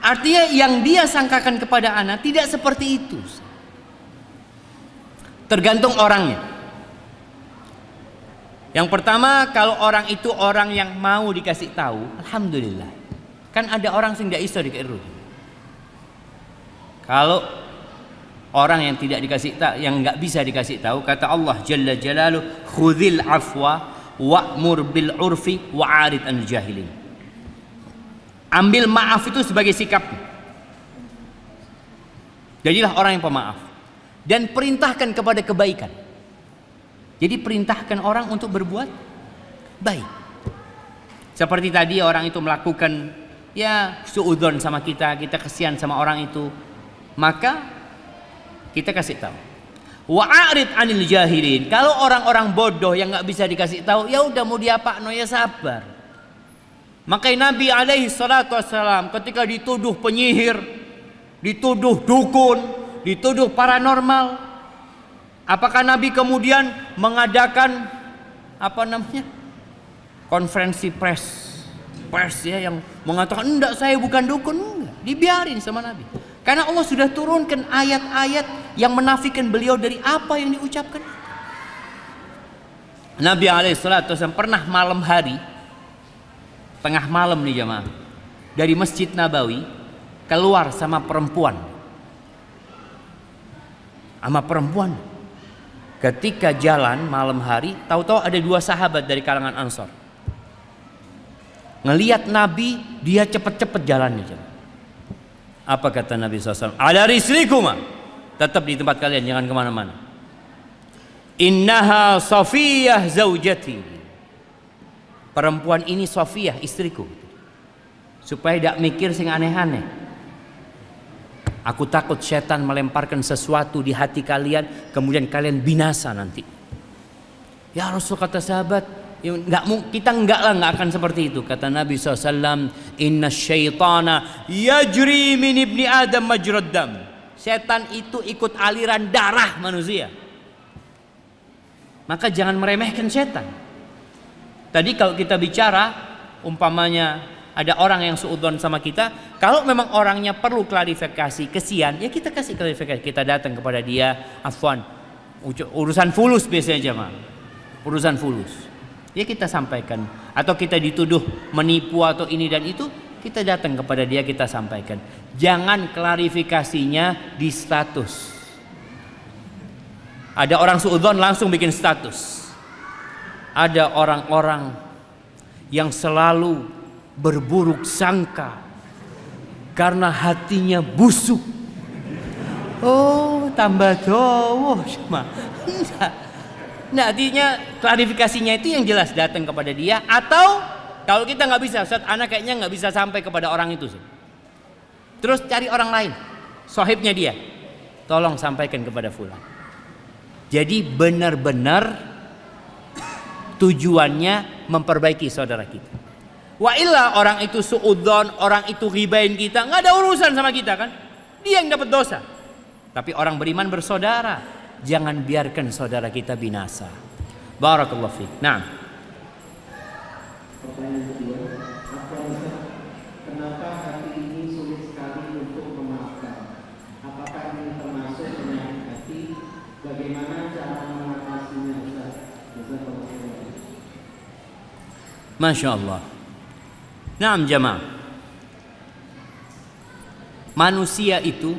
Artinya yang dia sangkakan kepada anak tidak seperti itu. Ustaz. Tergantung orangnya. Yang pertama, kalau orang itu orang yang mau dikasih tahu, alhamdulillah. Kan ada orang yang tidak iso dikeiru. Kalau orang yang tidak dikasih tahu, yang nggak bisa dikasih tahu, kata Allah Jalla Jalaluhu, khudhil afwa wa'mur bil urfi wa'arid anil jahilin. Ambil maaf itu sebagai sikap. Jadilah orang yang pemaaf dan perintahkan kepada kebaikan. Jadi perintahkan orang untuk berbuat baik. Seperti tadi orang itu melakukan ya suudzon sama kita kasihan sama orang itu, maka kita kasih tahu. Wa'arid anil jahilin. Kalau orang-orang bodoh yang nggak bisa dikasih tahu, ya udah mau diapakno ya sabar. Makanya Nabi alaihi salatu wassalam ketika dituduh penyihir, dituduh dukun, dituduh paranormal, apakah Nabi kemudian mengadakan konferensi pers ya yang mengatakan enggak, saya bukan dukun? Enggak, dibiarin sama Nabi. Karena Allah sudah turunkan ayat-ayat yang menafikan beliau dari apa yang diucapkan. Nabi alaihissalam pernah malam hari, tengah malam nih jamaah, dari Masjid Nabawi keluar sama perempuan. Ketika jalan malam hari, tahu-tahu ada 2 sahabat dari kalangan Ansor. Ngelihat Nabi, dia cepet-cepet jalannya. Apa kata Nabi SAW? Ala rislikuma, tetap di tempat kalian, jangan kemana-mana. Innaha Safiyah zaujati. Perempuan ini Safiyah, istriku. Supaya tidak mikir sing aneh-aneh. Aku takut setan melemparkan sesuatu di hati kalian, kemudian kalian binasa nanti. Ya Rasul, kata sahabat, kita nggak akan seperti itu. Kata Nabi SAW, inna syaitana yajri min ibni adam majrad dam. Setan itu ikut aliran darah manusia. Maka jangan meremehkan setan. Tadi kalau kita bicara, umpamanya ada orang yang suudzon sama kita, kalau memang orangnya perlu klarifikasi, kesian, ya kita kasih klarifikasi. Kita datang kepada dia, afwan, urusan fulus biasanya jemaah, urusan fulus. Ya kita sampaikan. Atau kita dituduh menipu atau ini dan itu, kita datang kepada dia, kita sampaikan. Jangan klarifikasinya di status. Ada orang suudzon langsung bikin status. Ada orang-orang yang selalu berburuk sangka karena hatinya busuk. Oh, tambah dowo sama. Nah, artinya klarifikasinya itu yang jelas, datang kepada dia. Atau kalau kita nggak bisa, Ustaz, anak kayaknya nggak bisa sampai kepada orang itu sih. Terus cari orang lain, sohibnya dia, tolong sampaikan kepada fulan. Jadi benar-benar tujuannya memperbaiki saudara kita. Wa illa orang itu suudzon, orang itu ghibain kita, nggak ada urusan sama kita kan? Dia yang dapat dosa. Tapi orang beriman bersaudara, jangan biarkan saudara kita binasa. Barakallahu fiik. Nah. Pertanyaan kedua, kenapa hati ini sulit sekali untuk memaafkan? Apakah ini termasuk penyakit hati? Bagaimana cara mengatasinya, Ustaz? Masya Allah. Naam jamaah. Manusia itu,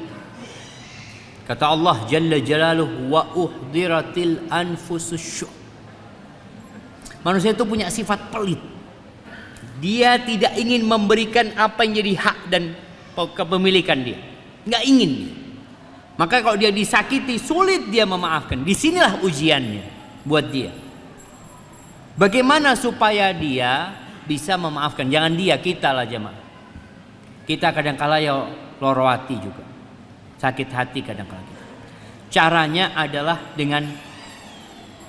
kata Allah Jalla Jalaluhu, wa uhdiratil anfusus syuh. Manusia itu punya sifat pelit. Dia tidak ingin memberikan apa yang jadi hak dan kepemilikan dia. Nggak ingin dia. Maka kalau dia disakiti, sulit dia memaafkan. Disinilah ujiannya buat dia. Bagaimana supaya dia bisa memaafkan? Jangan dia, kita lah jemaah. Kita kadang-kala ya loro hati juga, sakit hati kadang-kala. Caranya adalah dengan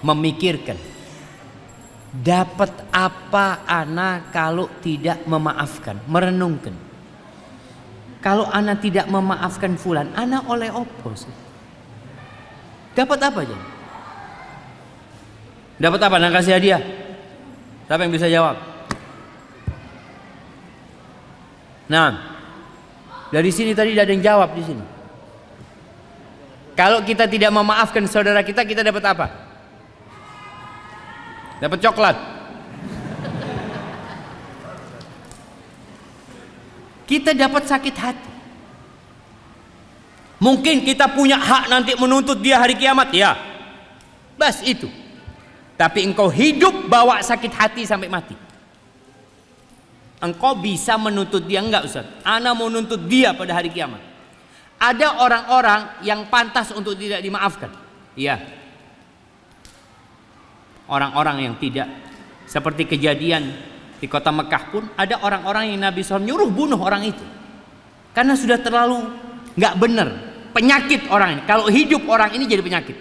memikirkan, dapat apa ana kalau tidak memaafkan, merenungkan. Kalau ana tidak memaafkan fulan, ana oleh opo sih? Dapat apa aja? Dapat apa? Nak kasih hadiah? Siapa yang bisa jawab? Nah, dari sini tadi tidak ada yang jawab di sini. Kalau kita tidak memaafkan saudara kita, kita dapat apa? Dapat coklat. kita dapat sakit hati. Mungkin kita punya hak nanti menuntut dia hari kiamat, ya. Bas itu. Tapi engkau hidup bawa sakit hati sampai mati. Engkau bisa menuntut dia enggak, Ustaz? Ana mau nuntut dia pada hari kiamat. Ada orang-orang yang pantas untuk tidak dimaafkan. Iya. Orang-orang yang tidak. Seperti kejadian di kota Mekah pun ada orang-orang yang Nabi SAW nyuruh bunuh orang itu. Karena sudah terlalu nggak benar. Penyakit orang ini. Kalau hidup orang ini jadi penyakit.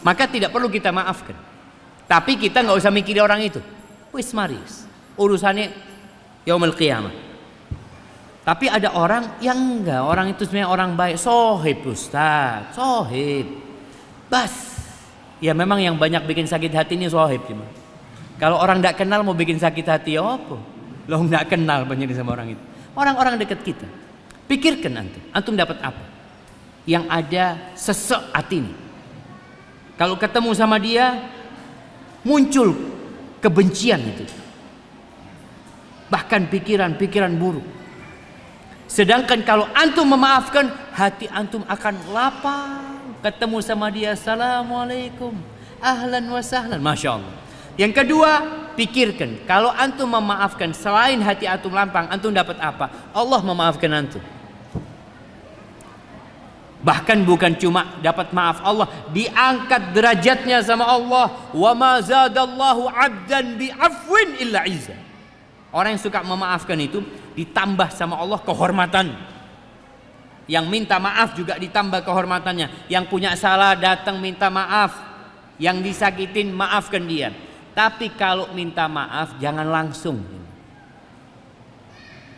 Maka tidak perlu kita maafkan. Tapi kita nggak usah mikirin orang itu. Wis maris. Urusannya yaumul qiyamah. Tapi ada orang yang enggak. Orang itu sebenarnya orang baik. Sohib Ustaz. Sohib. Bas. Ya memang yang banyak bikin sakit hati ini sohib. Kalau orang tidak kenal mau bikin sakit hati, ya apa? Lo tidak kenal banyak sama orang itu. Orang-orang dekat kita. Pikirkan antum. Antum dapat apa? Yang ada sesek hati ini. Kalau ketemu sama dia, muncul kebencian itu. Bahkan pikiran-pikiran buruk. Sedangkan kalau antum memaafkan, hati antum akan lapang. Ketemu sama dia, assalamualaikum, ahlan wa sahlan, masya Allah. Yang kedua, pikirkan, kalau antum memaafkan selain hati antum lapang, antum dapat apa? Allah memaafkan antum. Bahkan bukan cuma dapat maaf Allah, diangkat derajatnya sama Allah. Wa ma zadallahu 'abdan bi afwin illa 'izza. Orang yang suka memaafkan itu ditambah sama Allah kehormatan. Yang minta maaf juga ditambah kehormatannya. Yang punya salah datang minta maaf. Yang disakitin maafkan dia. Tapi kalau minta maaf jangan langsung.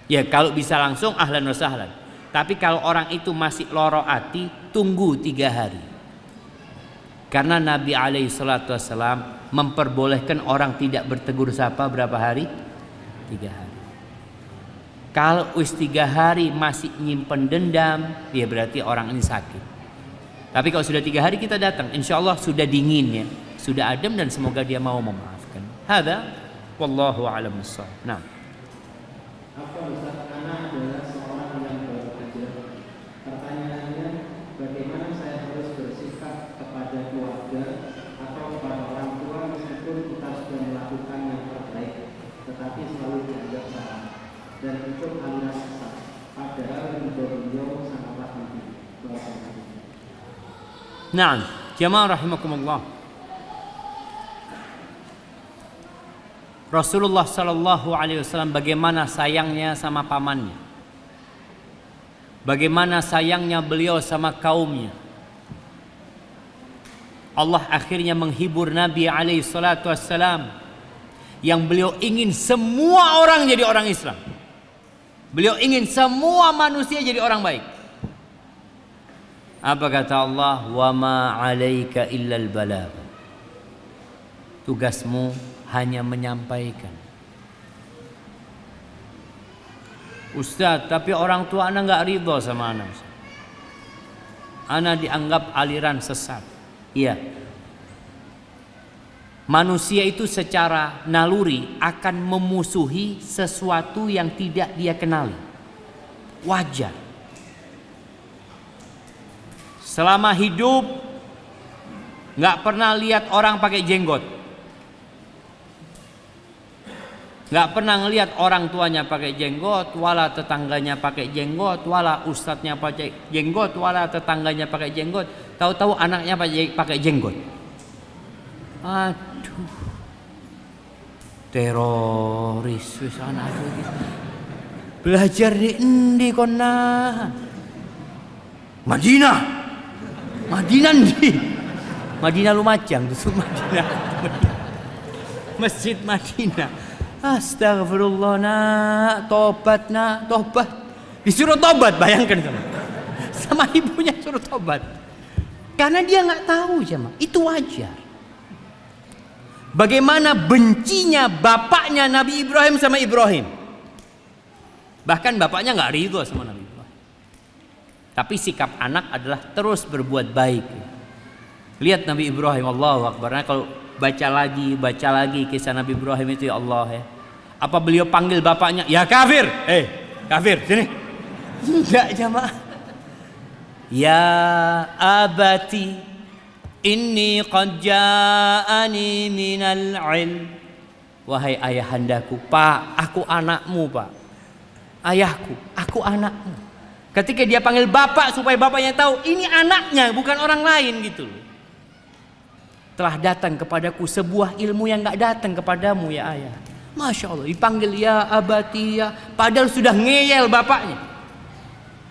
Ya kalau bisa langsung ahlan wa sahlan. Tapi kalau orang itu masih loro hati, tunggu 3 hari. Karena Nabi SAW memperbolehkan orang tidak bertegur sapa berapa hari? 3 hari. Kalau wis 3 hari masih nyimpen dendam, ya berarti orang ini sakit. Tapi kalau sudah 3 hari kita datang, insya Allah sudah dingin ya, sudah adem dan semoga dia mau memaafkan. Hada, wallahu a'lam bissawab. Nah. Apa Ustaz, anak adalah seorang yang baru aja. Pertanyaannya, bagaimana saya harus bersikap kepada keluarga atau kepada orang tua meskipun kita sudah melakukan yang terbaik, tetapi selalu dianggap salah dan ikut aliran sesat. Padahal beliau sangatlah penting. Naam, jamaah rahimakumullah. Rasulullah sallallahu alaihi wasallam bagaimana sayangnya sama pamannya. Bagaimana sayangnya beliau sama kaumnya. Allah akhirnya menghibur Nabi alaihi salatu wassalam yang beliau ingin semua orang jadi orang Islam. Beliau ingin semua manusia jadi orang baik. Apa kata Allah? Wa ma 'alaika illal balagh. Tugasmu hanya menyampaikan. Ustaz, tapi orang tua anak enggak ridho sama anak. Anak dianggap aliran sesat. Iya. Manusia itu secara naluri akan memusuhi sesuatu yang tidak dia kenali. Wajar. Selama hidup nggak pernah lihat orang pakai jenggot. Nggak pernah ngelihat orang tuanya pakai jenggot, wala tetangganya pakai jenggot, wala ustadznya pakai jenggot, wala tetangganya pakai jenggot. Tahu-tahu anaknya pakai jenggot. Aduh, teroris wis anak iki. Belajar di endi kona? Madinah. Madinah ndi? Madinah Lumajang, itu Madinah. Masjid Madinah. Astagfirullah nak, tobat nak, tobat. Disuruh tobat, bayangkan sama ibunya suruh tobat. Karena dia nggak tahu jemaah, itu wajar. Bagaimana bencinya bapaknya Nabi Ibrahim sama Ibrahim. Bahkan bapaknya nggak ridho sama Nabi Ibrahim. Tapi sikap anak adalah terus berbuat baik. Lihat Nabi Ibrahim, Allahu Akbar. Nah, kalau baca lagi kisah Nabi Ibrahim itu ya Allah ya. Apa beliau panggil bapaknya, ya kafir, kafir, sini. Enggak jamaah. Ya abati, inni qad ja'ani minal ilm. Wahai ayahandaku, Pak, aku anakmu, Pak. Ayahku, aku anakmu. Ketika dia panggil bapak supaya bapaknya tahu ini anaknya, bukan orang lain gitu. Telah datang kepadaku sebuah ilmu yang enggak datang kepadamu ya ayah. Masya Allah, dipanggil ya abati ya, padahal sudah ngeyel bapaknya.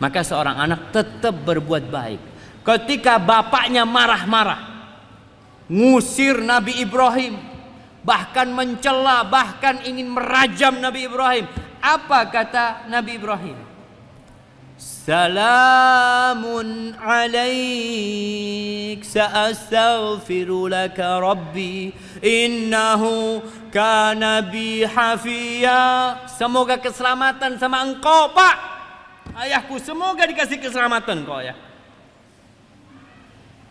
Maka seorang anak tetap berbuat baik. Ketika bapaknya marah-marah, ngusir Nabi Ibrahim, bahkan mencela, bahkan ingin merajam Nabi Ibrahim, apa kata Nabi Ibrahim? Salamun alaik, sa'astaghfiru laka rabbi, innahu kana bi hafiya. Semoga keselamatan sama engkau, Pak. Ayahku, semoga dikasih keselamatan kau ya.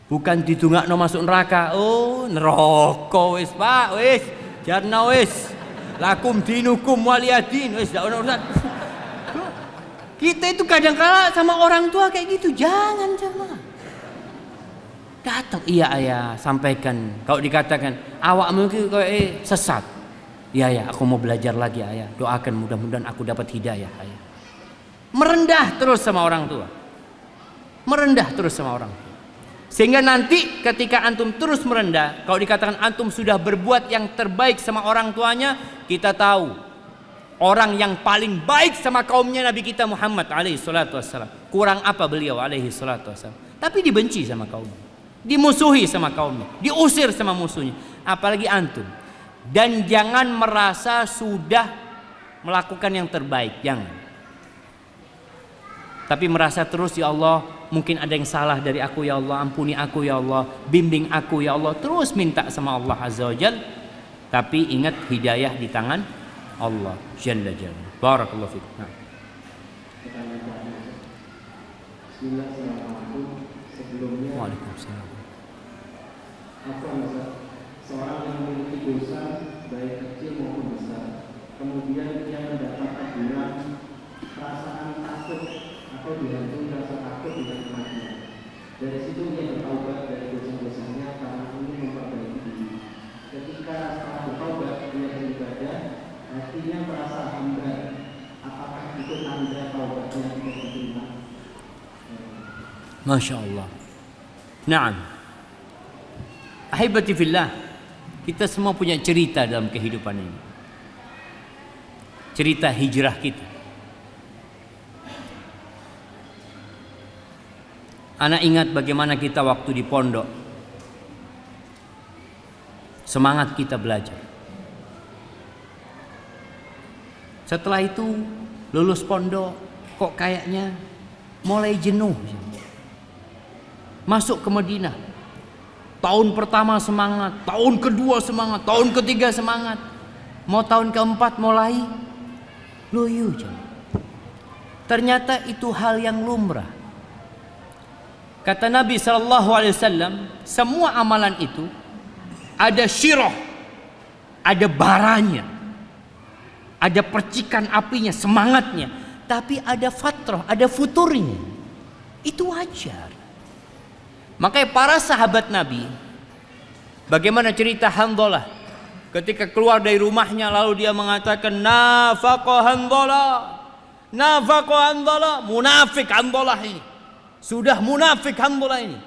Bukan ditungakno masuk neraka. Oh, neraka wis, Pak, wis. Jarna wis. Lakum dinukum waliyadin, wis dak ono urusan. Kita itu kadang-kala sama orang tua kayak gitu, jangan jemaah. Datang, iya ayah, sampaikan. Kalau dikatakan awakmu itu kayak sesat, iya ya, aku mau belajar lagi ayah. Doakan mudah-mudahan aku dapat hidayah ayah. Merendah terus sama orang tua, merendah terus sama orang tua. Sehingga nanti ketika antum terus merendah, kalau dikatakan antum sudah berbuat yang terbaik sama orang tuanya, kita tahu orang yang paling baik sama kaumnya Nabi kita Muhammad alaihi salatu wassalam. Kurang apa beliau alaihi salatu wassalam? Tapi dibenci sama kaumnya, dimusuhi sama kaumnya, diusir sama musuhnya. Apalagi antum. Dan jangan merasa sudah melakukan yang terbaik, jangan. Tapi merasa terus, ya Allah, mungkin ada yang salah dari aku ya Allah, ampuni aku ya Allah, bimbing aku ya Allah. Terus minta sama Allah azza wajal. Tapi ingat hidayah di tangan Allah Jalla Jalla. Barakallahu fiik. Bismillahirrahmanirrahim. Sebelumnya, Waalaikumsalam. apa seorang yang memiliki dosa baik kecil maupun besar, kemudian dia mendapat teguran, perasaan takut atau dihantui rasa takut dengan kematian. Dari situ dia bertaubat dari dosa-dosanya karena ingin memperbaiki diri. Ketika setelah bertaubat dia beribadah, hatinya merasa hambar. Apakah itu tanda taubatnya tidak diterima? Masya Allah. Naam. Ahibati fillah, kita semua punya cerita dalam kehidupan ini. Cerita hijrah kita. Anak ingat bagaimana kita waktu di pondok, semangat kita belajar. Setelah itu lulus pondok, kok kayaknya mulai jenuh. Masuk ke Madinah, tahun pertama semangat, tahun kedua semangat, tahun ketiga semangat, mau tahun keempat mulai loyo. Ternyata itu hal yang lumrah. Kata Nabi SAW, semua amalan itu ada syirah, ada baranya, ada percikan apinya, semangatnya, tapi ada fatrah, ada futurnya. Itu wajar. Makanya para sahabat Nabi, bagaimana cerita Hanzalah ketika keluar dari rumahnya lalu dia mengatakan nafaqa Hanzalah, nafaqa Hanzalah, munafik Hanzalah ini. Sudah munafik Hanzalah ini.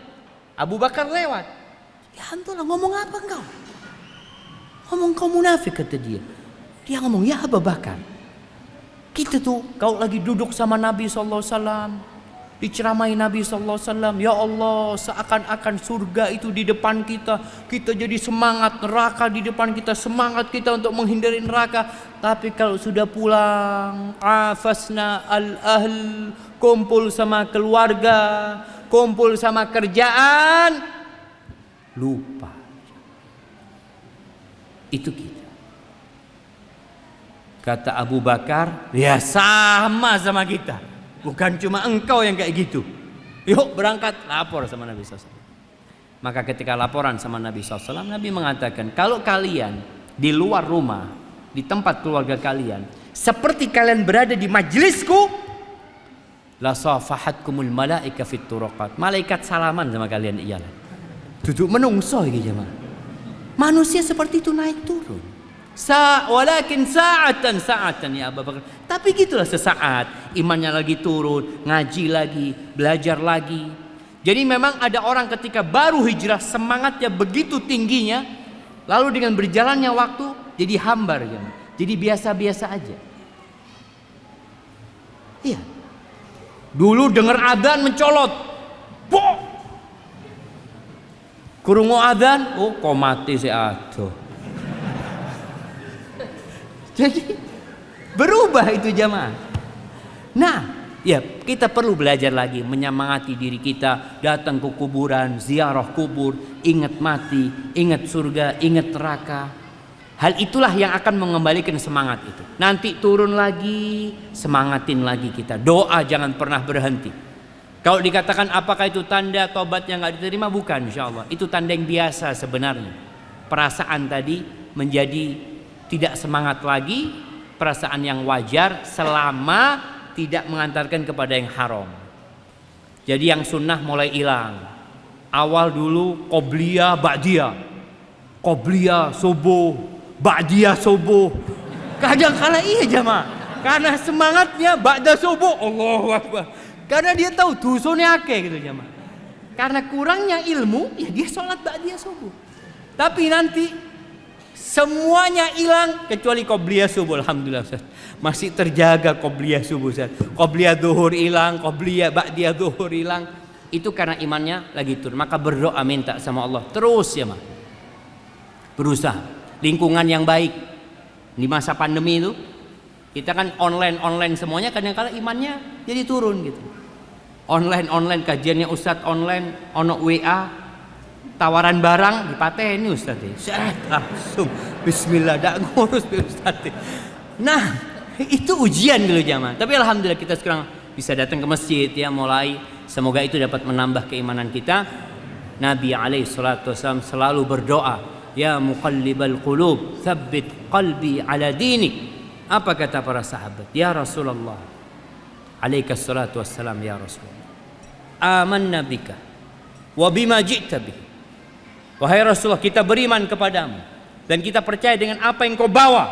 Abu Bakar lewat. Ya Hanzalah, ngomong apa engkau? Ngomong kau munafik, kata dia. Dia ngomong, ya Abu Bakar, kita tuh kalau lagi duduk sama Nabi SAW, diceramai Nabi SAW, ya Allah, seakan-akan surga itu di depan kita, kita jadi semangat, neraka di depan kita, semangat kita untuk menghindari neraka. Tapi kalau sudah pulang, afasna al-ahl, kumpul sama keluarga, kumpul sama kerjaan, lupa. Itu kita. Kata Abu Bakar, ya sama kita. Bukan cuma engkau yang kayak gitu. Yuk berangkat, lapor sama Nabi SAW. Maka ketika laporan sama Nabi SAW, Nabi mengatakan, kalau kalian di luar rumah di tempat keluarga kalian, seperti kalian berada di majlisku, la safahatkumul malaika fit turaqat. Malaikat salaman sama kalian iyalah. Duduk menungso iki jemaah. Manusia seperti itu naik turun. Walakin sa'atan ya Abu Bakar. Tapi gitulah sesaat, imannya lagi turun, ngaji lagi, belajar lagi. Jadi memang ada orang ketika baru hijrah semangatnya begitu tingginya, lalu dengan berjalannya waktu jadi hambar ya. Jadi biasa-biasa aja. Iya. Dulu dengar adzan mencolot. Boh. Krungu adzan, oh kok mati si aduh. Jadi berubah itu jamaah. Nah, ya kita perlu belajar lagi menyemangati diri kita, datang ke kuburan, ziarah kubur, ingat mati, ingat surga, ingat neraka. Hal itulah yang akan mengembalikan semangat itu. Nanti turun lagi, semangatin lagi kita. Doa jangan pernah berhenti. Kalau dikatakan apakah itu tanda tobatnya nggak diterima, bukan, insya Allah. Itu tanda yang biasa sebenarnya. Perasaan tadi menjadi tidak semangat lagi, perasaan yang wajar selama tidak mengantarkan kepada yang haram. Jadi yang sunnah mulai hilang. Awal dulu qobliyah, ba'diyah. Qobliyah subuh, ba'diyah subuh. Kadang-kala iya jamaah. Karena semangatnya ba'da subuh, Allahu Akbar. Karena dia tahu dosanya akeh gitu jamaah. Karena kurangnya ilmu, ya dia sholat ba'diyah subuh. Tapi nanti semuanya hilang kecuali qobliyah subuh. Alhamdulillah Ustaz. Masih terjaga qobliyah subuh Ustaz. Qobliyah zuhur hilang, qobliyah ba'diyah zuhur hilang. Itu karena imannya lagi turun. Maka berdoa minta sama Allah terus ya, berusaha. Lingkungan yang baik. Di masa pandemi itu kita kan online semuanya, kadang-kadang imannya jadi turun gitu. Online kajiannya Ustadz online, ono WA, tawaran barang dipateni Ustadz. Langsung bismillah dak ngurus Ustadz. Nah, itu ujian dulu jamaah. Tapi alhamdulillah kita sekarang bisa datang ke masjid ya, mulai. Semoga itu dapat menambah keimanan kita. Nabi alaihi salatu wasallam selalu berdoa, ya muqallibal qulub, tsabbit qalbi ala dinik. Apa kata para sahabat? Ya Rasulullah, alaikas salatu wassalam ya Rasulullah, amanna bika wa bima ji'ta bih. Wahai Rasulullah, kita beriman kepadamu dan kita percaya dengan apa yang kau bawa.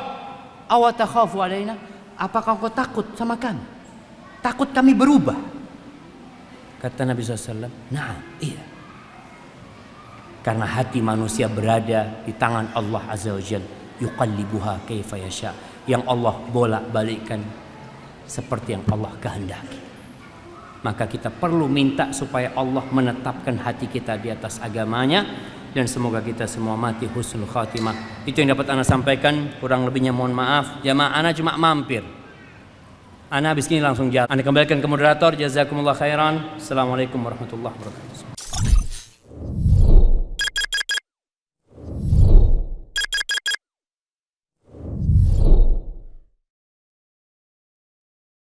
Aw takhafu alaina, apakah kau takut sama kami? Takut kami berubah? Kata Nabi SAW, nah iya. Karena hati manusia berada di tangan Allah Azza wa Jalla, yuqallibuha kaifa yasha, yang Allah bolak-balikkan seperti yang Allah kehendaki. Maka kita perlu minta supaya Allah menetapkan hati kita di atas agamanya, dan semoga kita semua mati husnul khatimah. Itu yang dapat ana sampaikan, kurang lebihnya mohon maaf. Jamaah ana cuma mampir. Ana habis ini langsung jalan. Ana kembalikan ke moderator. Jazakumullah khairan. Assalamualaikum warahmatullahi wabarakatuh.